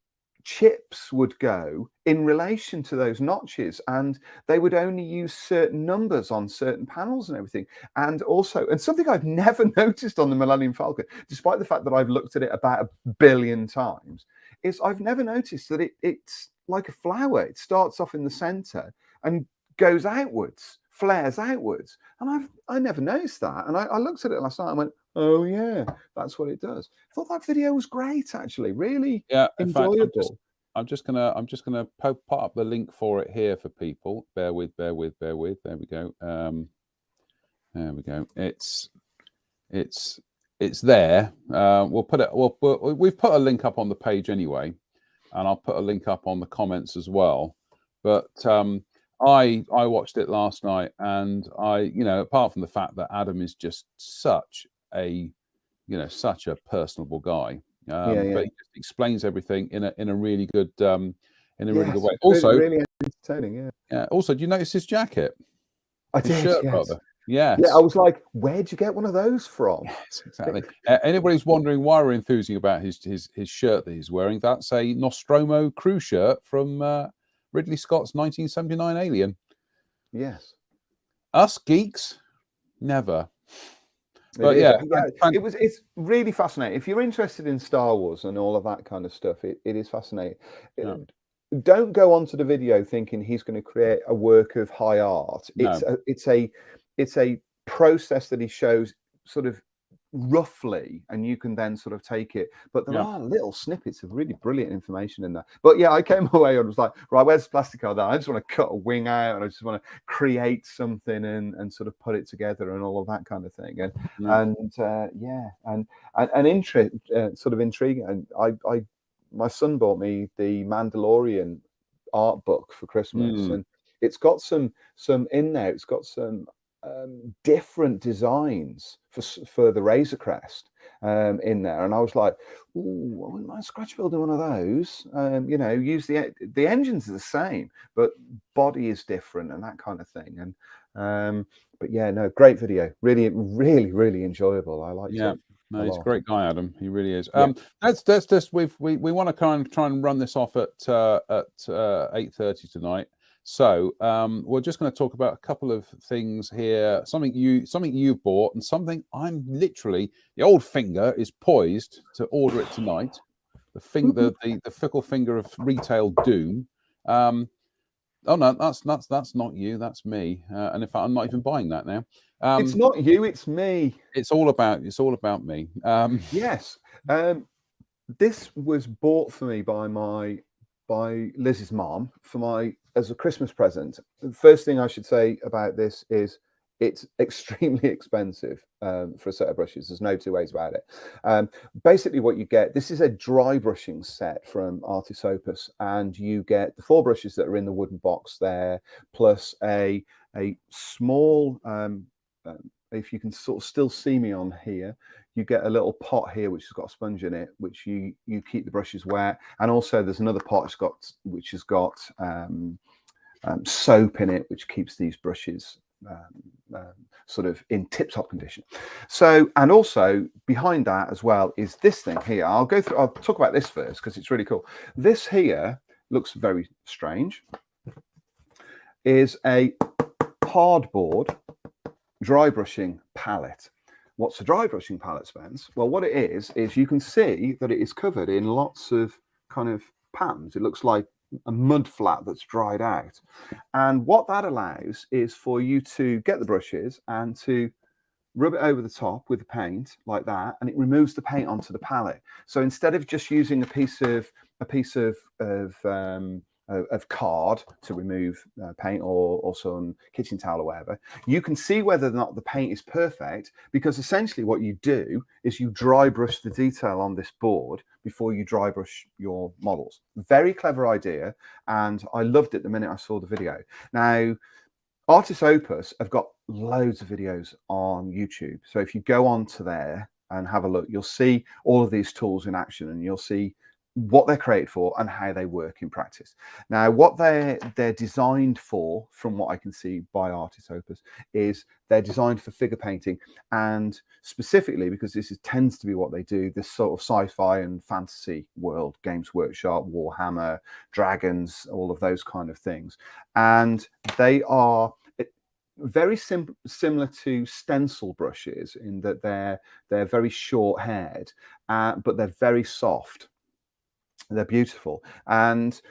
chips would go in relation to those notches, and they would only use certain numbers on certain panels and everything. And something I've never noticed on the Millennium Falcon, despite the fact that I've looked at it about 1 billion times, is I've never noticed that it's like a flower. It starts off in the center and goes outwards, flares outwards, and I never noticed that. And I looked at it last night and went, oh yeah, that's what it does. I thought that video was great, actually, really enjoyable. In fact, I'm just gonna put up the link for it here for people. Bear with. There we go. There we go. It's there. We'll put it. We've put a link up on the page anyway, and I'll put a link up on the comments as well. But I watched it last night, and apart from the fact that Adam is just such a personable guy, but he just explains everything in a really good really good way. Also, really entertaining. Yeah. Also, do you notice his jacket? I did. Shirt, yes. rather. Yes. Yeah. I was like, where'd you get one of those from? Yes, exactly. Anybody's wondering why we're enthusing about his shirt that he's wearing? That's a Nostromo crew shirt from Ridley Scott's 1979 Alien. Yes. Us geeks, never. But it's really fascinating. If you're interested in Star Wars and all of that kind of stuff, it is fascinating. don't go onto the video thinking he's going to create a work of high art. No. It's a process that he shows sort of roughly, and you can then sort of take it. But there are little snippets of really brilliant information in there. But yeah, I came away and was like, right, where's the plastic card? I just want to cut a wing out, and I just want to create something and sort of put it together and all of that kind of thing. And sort of intriguing. And I my son bought me the Mandalorian art book for Christmas, and it's got some in there. It's got some different designs for the Razor Crest in there, and I was like, "Ooh, I wouldn't mind scratch building one of those." You know, use the engines are the same, but body is different and that kind of thing. And but yeah, no, great video. Really, really, really enjoyable. I liked it. No, he's a great guy, Adam. He really is. Yeah. That's just we want to try and run this off at 8:30 tonight. So we're just going to talk about a couple of things here. Something you bought, and something I'm literally, the old finger is poised to order it tonight. The fickle finger of retail doom. Oh no, that's not you. That's me. And in fact, I'm not even buying that now. It's not you. It's me. It's all about me. Yes. This was bought for me by Liz's mom as a Christmas present. The first thing I should say about this is it's extremely expensive for a set of brushes. There's no two ways about it. Basically, what you get, this is a dry brushing set from Artis Opus, and you get the 4 brushes that are in the wooden box there, plus a small, if you can sort of still see me on here, you get a little pot here which has got a sponge in it, which you keep the brushes wet, and also there's another pot which has got soap in it, which keeps these brushes sort of in tip-top condition. So, and also behind that as well is this thing here. I'll talk about this first because it's really cool. This here looks very strange. Is a cardboard dry brushing palette. What's a dry brushing palette, Spence? Well, what it is you can see that it is covered in lots of kind of patterns. It looks like a mud flat that's dried out. And what that allows is for you to get the brushes and to rub it over the top with the paint like that, and it removes the paint onto the palette. So instead of just using a piece of card to remove paint or some kitchen towel or whatever, you can see whether or not the paint is perfect, because essentially what you do is you dry brush the detail on this board before you dry brush your models. Very clever idea, and I loved it the minute I saw the video. Now, Artis Opus have got loads of videos on YouTube, so if you go onto there and have a look, you'll see all of these tools in action, and you'll see what they're created for and how they work in practice. Now, what they're designed for, from what I can see by Artis Opus, is they're designed for figure painting, and specifically because this tends to be what they do, this sort of sci-fi and fantasy world, Games Workshop, Warhammer, dragons, all of those kind of things. And they are very similar to stencil brushes in that they're very short haired, but they're very soft. They're beautiful. And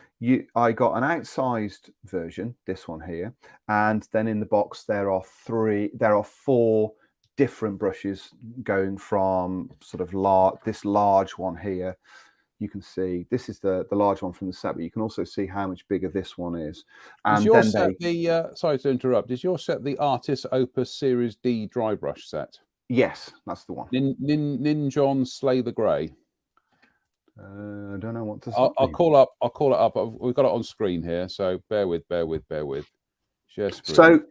I got an outsized version, this one here, and then in the box there are 4 different brushes, going from sort of this large one here. You can see this is the large one from the set, but you can also see how much bigger this one is. And sorry to interrupt, is your set the Artis Opus Series D dry brush set? Yes, that's the one. Ninjon Slay the Grey. I don't know what to say. I'll call it up. We've got it on screen here, so bear with. Share screen.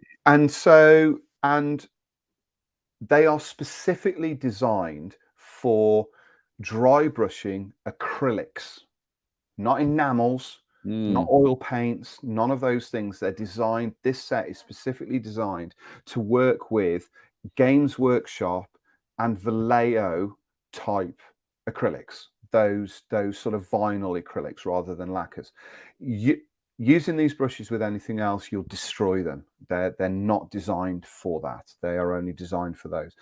And they are specifically designed for dry brushing acrylics, not enamels, not oil paints, none of those things. They're designed. This set is specifically designed to work with Games Workshop and Vallejo type acrylics. Those sort of vinyl acrylics rather than lacquers. Using these brushes with anything else, you'll destroy them. They're not designed for that. They are only designed for those.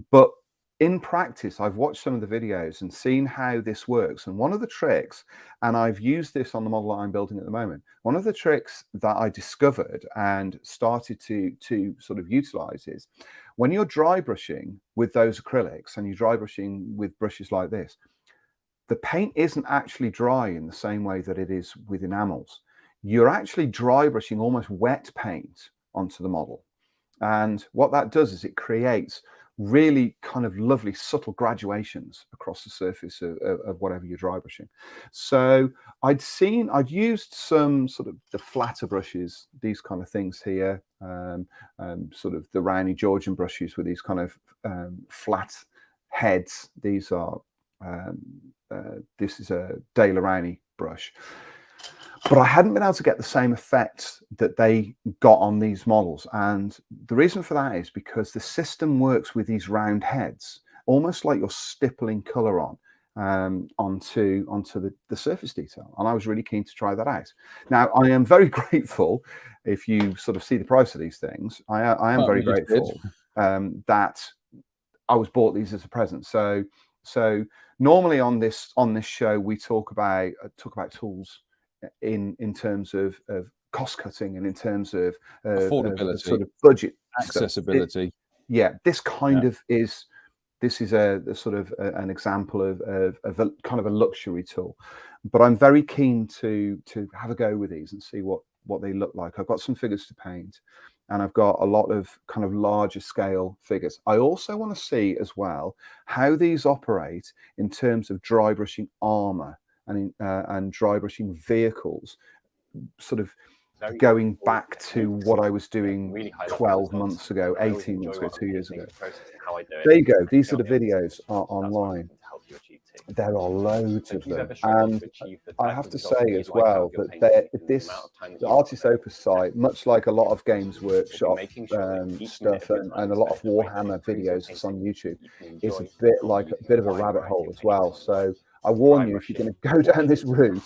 But in practice, I've watched some of the videos and seen how this works. And one of the tricks, and I've used this on the model that I'm building at the moment, one of the tricks that I discovered and started to sort of utilize is when you're dry brushing with those acrylics and you're dry brushing with brushes like this, the paint isn't actually dry in the same way that it is with enamels. You're actually dry brushing almost wet paint onto the model. And what that does is it creates really kind of lovely subtle graduations across the surface of whatever you're dry brushing. So I'd used some sort of the flatter brushes, these kind of things here, sort of the roundy Georgian brushes with these kind of flat heads. These are, this is a De La Rowney brush. But I hadn't been able to get the same effect that they got on these models. And the reason for that is because the system works with these round heads, almost like you're stippling color onto the surface detail. And I was really keen to try that out. Now, I am very grateful if you sort of see the price of these things. I am very grateful that I was bought these as a present. So normally on this show, we talk about tools in terms of cost cutting and in terms of affordability, sort of budget, accessibility. This kind of is a sort of an example of a kind of a luxury tool. But I'm very keen to have a go with these and see what they look like. I've got some figures to paint, and I've got a lot of kind of larger scale figures. I also want to see as well how these operate in terms of dry brushing armor and dry brushing vehicles, sort of going back to what I was doing 12 months ago, 18 months ago, 2 years ago. There you go. These are the videos are online. There are loads of them. And I have to say as well that the Artist Opus site, much like a lot of Games Workshop stuff and a lot of Warhammer videos that's on YouTube, is a bit of a rabbit hole as well. So I warn you, if you're going to go down this route,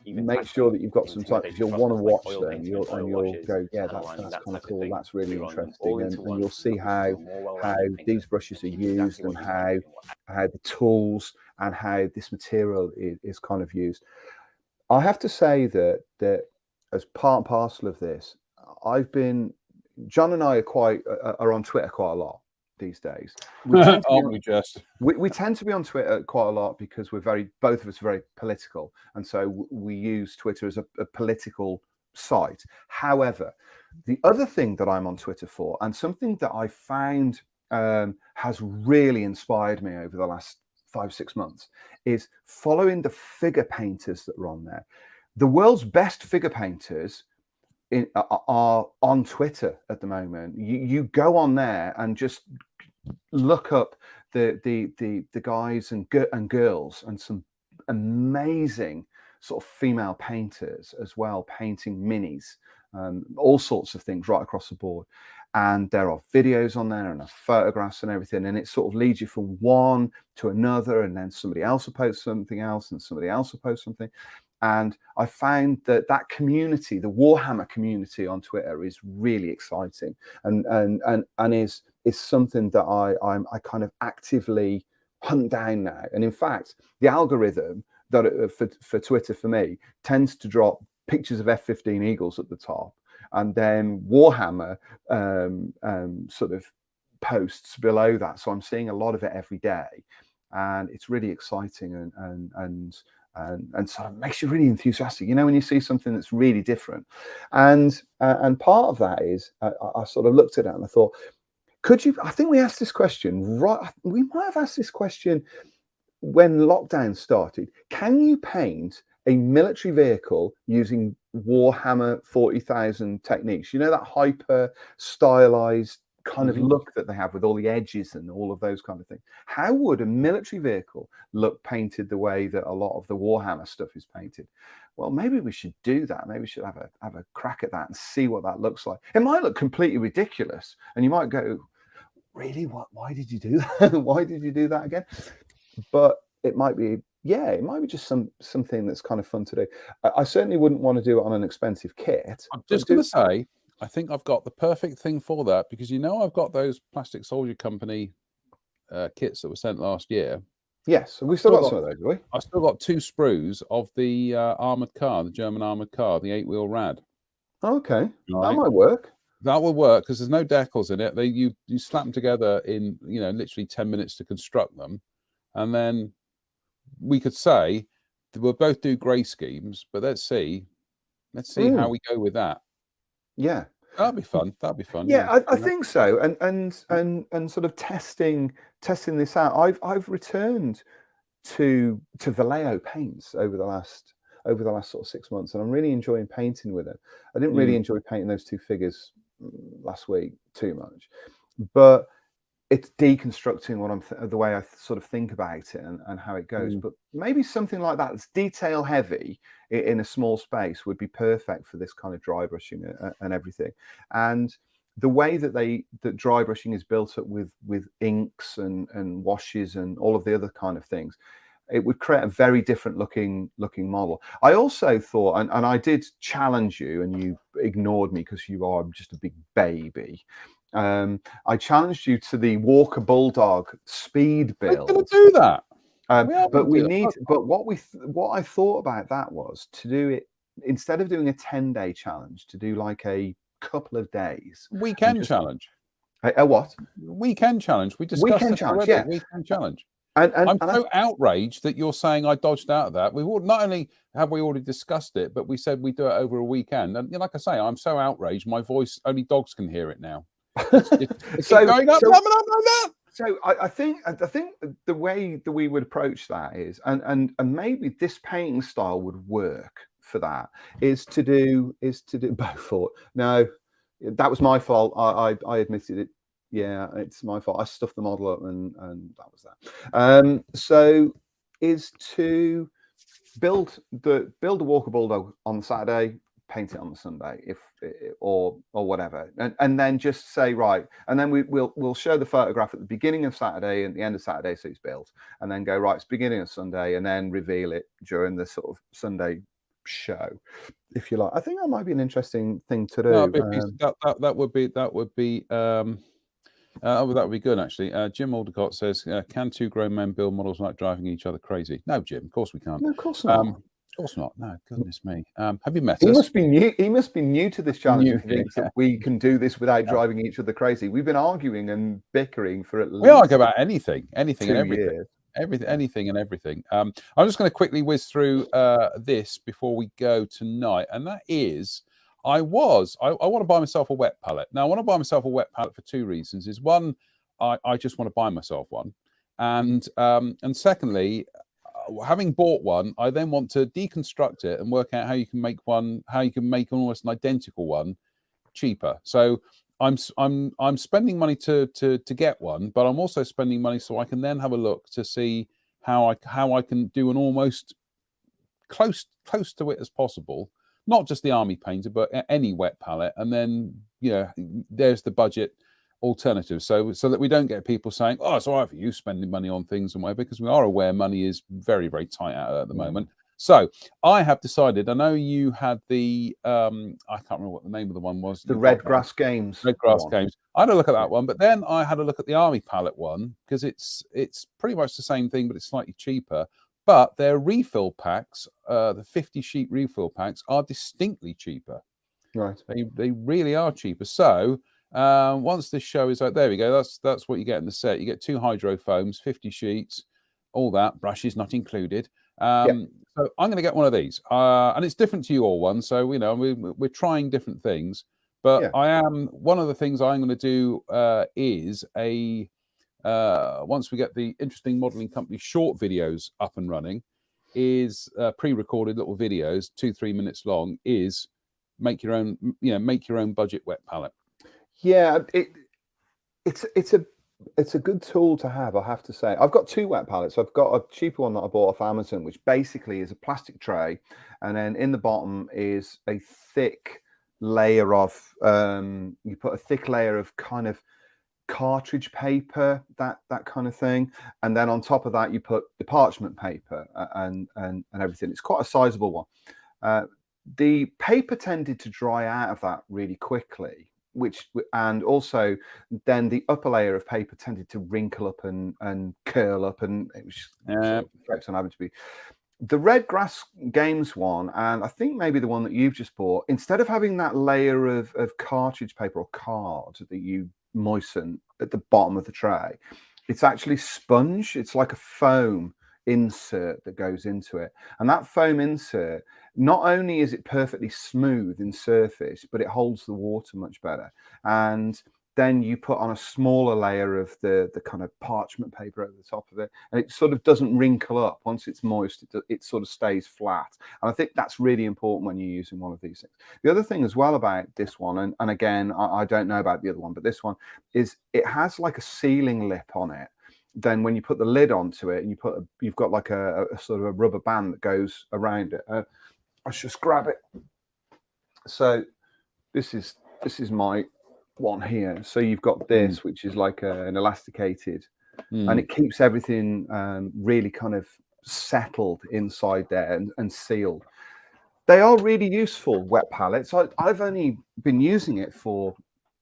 make sure that you've got some time, because you'll want to watch them and you'll go, yeah, that's kind of cool, that's really interesting, and you'll see how these brushes are used and how the tools and how this material is kind of used. I have to say that as part and parcel of this, John and I are on Twitter quite a lot these days. We tend to be on Twitter quite a lot because both of us are very political, and so we use Twitter as a political site. However, the other thing that I'm on Twitter for, and something that I found has really inspired me over the last 5-6 months, is following the figure painters that are on there. The world's best figure painters are on Twitter at the moment. You go on there and just look up the guys and girls, and some amazing sort of female painters as well, painting minis, all sorts of things right across the board. And there are videos on there and photographs and everything, and it sort of leads you from one to another, and then somebody else will post something else, and somebody else will post something. And I found that community, the Warhammer community on Twitter, is really exciting, and is something that I kind of actively hunt down now. And in fact, the algorithm that for Twitter for me tends to drop pictures of F-15 Eagles at the top, and then Warhammer sort of posts below that. So I'm seeing a lot of it every day, and it's really exciting and sort of makes you really enthusiastic, you know, when you see something that's really different. And part of that is I sort of looked at it and I thought, I think we asked this question, right? We might have asked this question when lockdown started. Can you paint a military vehicle using Warhammer 40,000 techniques? You know, that hyper stylized kind of look that they have with all the edges and all of those kind of things. How would a military vehicle look painted the way that a lot of the Warhammer stuff is painted? Well, maybe we should do that. Maybe we should have a crack at that and see what that looks like. It might look completely ridiculous, and you might go, really, why did you do that? Why did you do that again? But it might be, it might be just something that's kind of fun to do. I certainly wouldn't want to do it on an expensive kit. I'm just going to say, I think I've got the perfect thing for that, because, you know, I've got those Plastic Soldier Company kits that were sent last year. Yes, we still got some of those, have we? I still got 2 sprues of the armored car, the German armored car, the 8-wheel rad. Okay, Right. that might work. That will work because there's no decals in it. You slap them together in literally 10 minutes to construct them, and then we could say that we'll both do grey schemes. But let's see how we go with that. Yeah, that'd be fun. That'd be fun. Yeah, I think so. And sort of testing this out. I've returned to Vallejo paints over the last sort of 6 months, and I'm really enjoying painting with it. I didn't really enjoy painting those 2 figures last week too much, but it's deconstructing what the way I sort of think about it and how it goes. But maybe something like that that's detail heavy in a small space would be perfect for this kind of dry brushing and everything. And the way that dry brushing is built up with inks and washes and all of the other kind of things, it would create a very different looking model. I also thought, and I did challenge you, and you ignored me because you are just a big baby. I challenged you to the Walker Bulldog speed build. We're going to do that. But what I thought about that was to do it instead of doing a 10-day challenge, to do like a couple of days. Weekend challenge. A what? Weekend challenge. We discussed weekend it challenge, already. yeah. Weekend challenge. And I'm so outraged that you're saying I dodged out of that. Not only have we already discussed it, but we said we do it over a weekend. And like I say, I'm so outraged. My voice, only dogs can hear it now. It's going up. So I think the way that we would approach that is, and maybe this painting style would work for that, is to do Beaufort. No, that was my fault. I admitted it. Yeah, it's my fault. I stuffed the model up, and that was that. So is to build a Walker Bulldog on Saturday, paint it on the Sunday, or whatever, and then just say right, and then we'll show the photograph at the beginning of Saturday and the end of Saturday, so it's built, and then go right, it's beginning of Sunday, and then reveal it during the sort of Sunday show, if you like. I think that might be an interesting thing to do. That would be that would be good, actually. Jim Aldecott says, "Can 2 grown men build models like driving each other crazy?" No, Jim, of course we can't. No, of course not. Of course not. No, goodness me. Have you met us? He must be new to this challenge. If he thinks that we can do this without driving each other crazy. We've been arguing and bickering for at least. We argue about anything and everything. Years. Anything and everything. I'm just going to quickly whiz through this before we go tonight, and that is, I want to buy myself a wet palette. Now, I want to buy myself a wet palette for 2 reasons. Is one, I just want to buy myself one, and secondly, having bought one, I then want to deconstruct it and work out how you can make almost an identical one cheaper. So I'm spending money to get one, but I'm also spending money so I can then have a look to see how I can do an almost close to it as possible. Not just the army painter, but any wet palette, and then there's the budget alternative, so that we don't get people saying, "Oh, it's all right for you spending money on things and whatever," because we are aware money is very, very tight out at the moment. So I have decided. I know you had the I can't remember what the name of the one was. The Red Grass Games. Games. I had a look at that one, but then I had a look at the army palette one because it's pretty much the same thing, but it's slightly cheaper. But their refill packs, the 50 sheet refill packs, are distinctly cheaper. Right. They really are cheaper. So once this show is out, there we go. That's what you get in the set. You get 2 hydro foams, 50 sheets, all that, brushes not included. So I'm going to get one of these, and it's different to your one. So we're trying different things. But one of the things I'm going to do is once we get the Interesting Modeling Company short videos up and running, is pre-recorded little videos, 2-3 minutes long, is make your own budget wet palette. Yeah, it's a good tool to have, I have to say. I've got 2 wet palettes. I've got a cheaper one that I bought off Amazon, which basically is a plastic tray, and then in the bottom is a thick layer of you put a thick layer of kind of cartridge paper, that kind of thing, and then on top of that you put the parchment paper and everything. It's quite a sizable one. The paper tended to dry out of that really quickly, and also then the upper layer of paper tended to wrinkle up and curl up, and it was sort of kept on having to be. The Red Grass Games one, and I think maybe the one that you've just bought, instead of having that layer of cartridge paper or card that you moisten at the bottom of the tray, it's actually sponge. It's like a foam insert that goes into it. And that foam insert, not only is it perfectly smooth in surface, but it holds the water much better. And then you put on a smaller layer of the kind of parchment paper over the top of it, and it sort of doesn't wrinkle up. Once it's moist, it sort of stays flat. And I think that's really important when you're using one of these things. The other thing as well about this one, and again, I don't know about the other one, but this one is it has like a sealing lip on it. Then when you put the lid onto it, and you've got like a sort of a rubber band that goes around it. Let's just grab it. So this is my one here. So you've got this, which is like an elasticated, and it keeps everything really kind of settled inside there and sealed. They are really useful, wet pallets. I've only been using it for,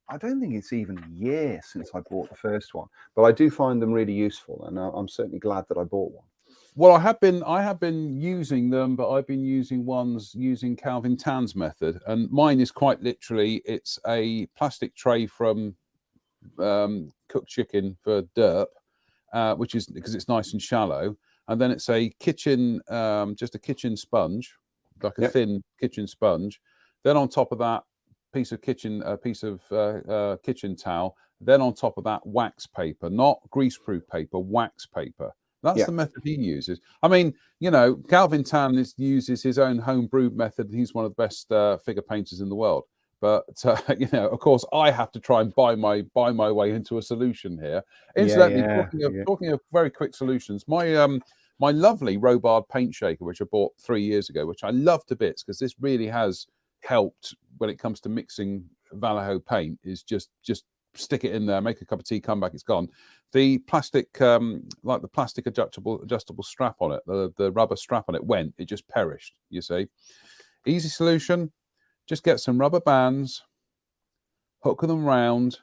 I don't think it's even a year since I bought the first one, but I do find them really useful, and I'm certainly glad that I bought one. Well, I have been using them, but I've been using ones using Calvin Tan's method, and mine is quite literally, it's a plastic tray from cooked chicken for derp, which is because it's nice and shallow, and then it's a kitchen, just a kitchen sponge, like a thin kitchen sponge. Then on top of that, piece of kitchen towel. Then on top of that, wax paper, not greaseproof paper, wax paper. That's the method he uses. I mean, you know, Calvin Tan uses his own home brewed method. He's one of the best figure painters in the world. But you know, of course, I have to try and buy my way into a solution here. Incidentally, talking of very quick solutions, my lovely Robard paint shaker, which I bought 3 years ago, which I love to bits because this really has helped when it comes to mixing Vallejo paint, is just stick it in there, make a cup of tea, come back, it's gone. The plastic, like the plastic adjustable strap on it, the rubber strap on it it just perished, you see. Easy solution, just get some rubber bands, hook them round,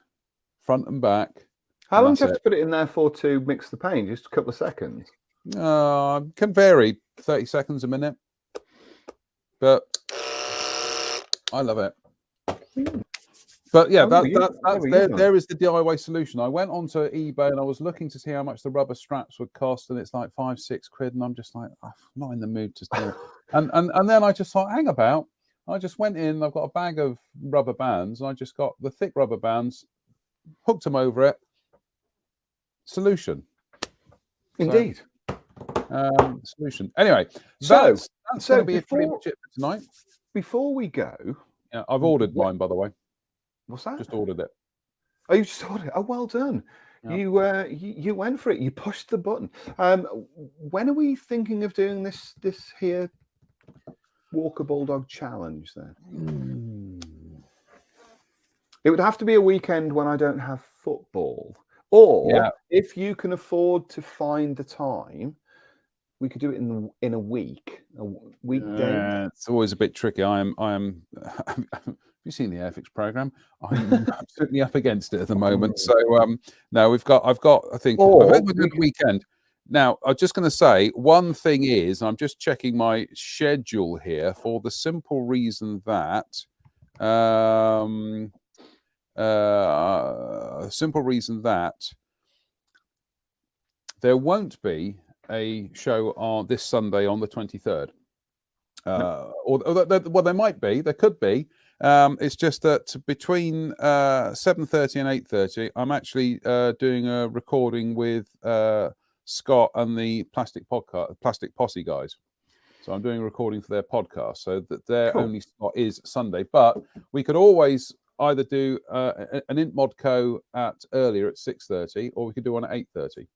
front and back. How long do you have to put it in there for to mix the paint? Just a couple of seconds? Can vary, 30 seconds, a minute. But I love it. But yeah, there is the DIY solution. I went onto eBay and I was looking to see how much the rubber straps would cost, and it's like £5-6 quid, and I'm just like, I'm not in the mood to do it. And then I just thought, hang about. I just went in. I've got a bag of rubber bands, and I just got the thick rubber bands, hooked them over it. Solution. Indeed. Solution. Anyway, that's going to be pretty much it for tonight. Before we go, yeah, I've ordered mine, by the way. What's that? Just ordered it. Oh, you just ordered it. Oh, well done. Yeah. You went for it. You pushed the button. When are we thinking of doing this here Walker Bulldog challenge then? It would have to be a weekend when I don't have football, or if you can afford to find the time, we could do it in a weekday. It's always a bit tricky. I am. Have you seen the Airfix program? I'm absolutely up against it at the moment. So no, I've got. I think a good weekend. Now, I'm just going to say one thing is, I'm just checking my schedule here for the simple reason that, there won't be a show on this Sunday on the 23rd. Well, there might be, there could be. It's just that between 7:30 and 8:30, I'm actually doing a recording with Scott and the Plastic Posse guys. So I'm doing a recording for their podcast, so that their only slot is Sunday. But we could always either do an Int Modco earlier at 6:30, or we could do one at 8:30.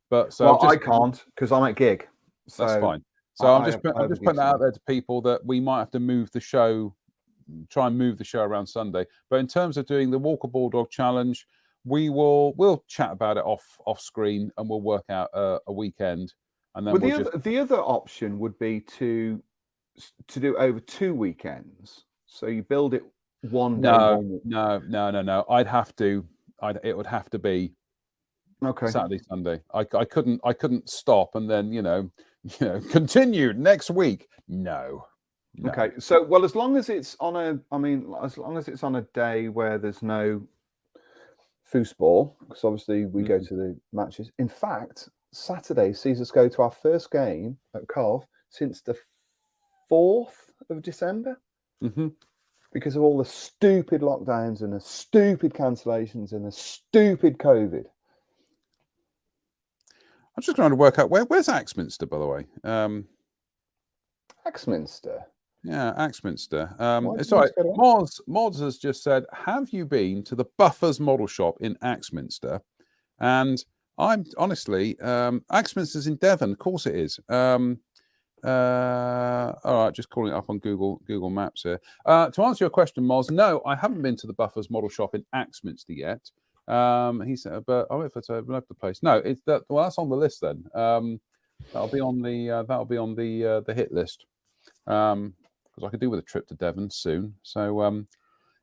But so I can't because I'm at gig. So that's fine. So I'm just putting that out there to people that we might have to try and move the show around Sunday. But in terms of doing the Walker Bulldog challenge, we'll chat about it off screen, and we'll work out a weekend. And then the other option would be to do over 2 weekends. So you build it one day, No, 1 week? no. It would have to be Okay. Saturday, Sunday. I couldn't stop and then continued next week. No. Okay. So, well, as long as it's on as long as it's on a day where there's no foosball, because obviously we go to the matches. In fact, Saturday sees us go to our first game at Carve since the 4th of December. Because of all the stupid lockdowns and the stupid cancellations and the stupid COVID. I'm just trying to work out where's Axminster, by the way. Axminster. Yeah, Axminster. Why Sorry, did you go Mods has just said, have you been to the Buffers model shop in Axminster? And I'm honestly, Axminster's in Devon. Of course it is. All right, just calling it up on Google Maps here. To answer your question, Moz, no, I haven't been to the Buffers model shop in Axminster yet. He said, but I went for the place. No, it's that. Well, that's on the list then. That'll be on the hit list. Because I could do with a trip to Devon soon. So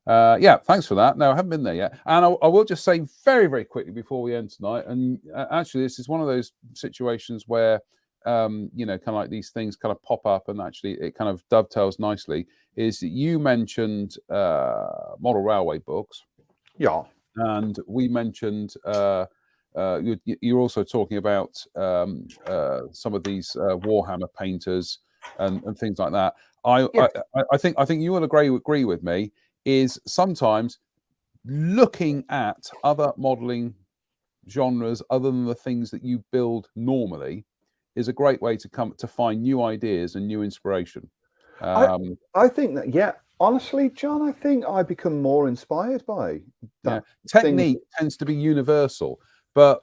yeah, thanks for that. No, I haven't been there yet. And I will just say very, very quickly before we end tonight. And actually, this is one of those situations where kind of like these things kind of pop up, and actually it kind of dovetails nicely. Is you mentioned model railway books, Yeah, and we mentioned you're also talking about some of these Warhammer painters and things like that. I think you will agree with me. Is sometimes looking at other modeling genres other than the things that you build normally is a great way to find new ideas and new inspiration. I think that, yeah, honestly, John, I think I become more inspired by that. Technique tends to be universal, but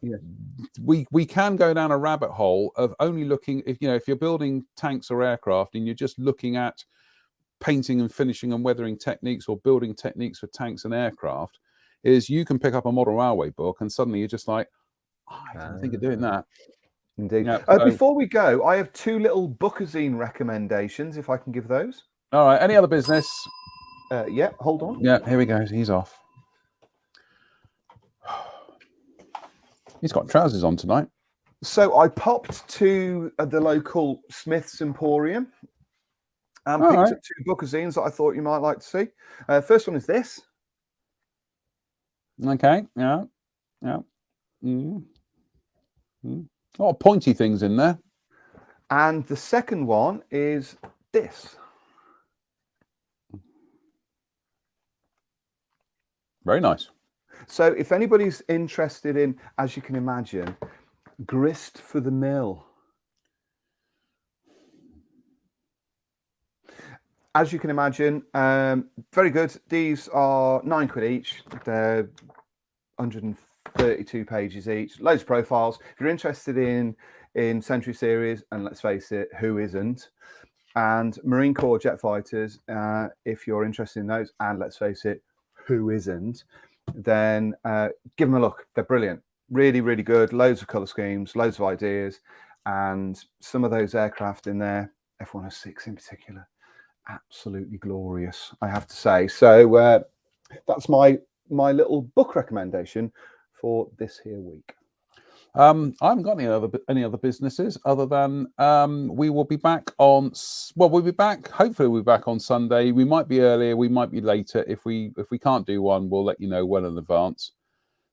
we can go down a rabbit hole of only looking, if you're building tanks or aircraft and you're just looking at painting and finishing and weathering techniques or building techniques for tanks and aircraft, is you can pick up a model railway book and suddenly you're just like, I didn't think of doing that. Indeed. Yeah, so, before we go, I have 2 little bookazine recommendations, if I can give those. All right. Any other business? Yeah, hold on. Yeah, here we go. He's off. He's got trousers on tonight. So I popped to the local Smith's Emporium and picked up 2 bookazines that I thought you might like to see. First one is this. Okay. Yeah. A lot of pointy things in there. And the second one is this. Very nice. So if anybody's interested in, as you can imagine, grist for the mill. As you can imagine, very good. These are £9 each. They're 132 pages each. Loads of profiles. If you're interested in Century Series, and let's face it, who isn't? And Marine Corps jet fighters, if you're interested in those, and let's face it, who isn't? Then give them a look. They're brilliant. Really, really good. Loads of colour schemes, loads of ideas, and some of those aircraft in there, F-106 in particular, absolutely glorious, I have to say. So that's my little book recommendation for this here week. I haven't got any other businesses other than we will be back on. Well, we'll be back. Hopefully, we'll be back on Sunday. We might be earlier. We might be later. If we can't do one, we'll let you know well in advance.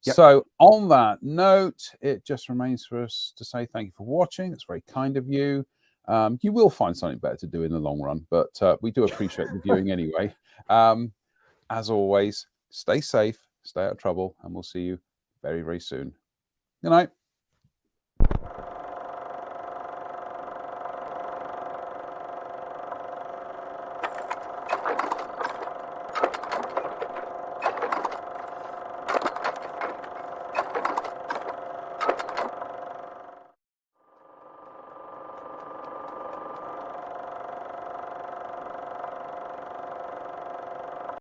Yep. So on that note, it just remains for us to say thank you for watching. It's very kind of you. You will find something better to do in the long run, but we do appreciate the viewing anyway. As always, stay safe, stay out of trouble, and we'll see you very, very soon. Good night.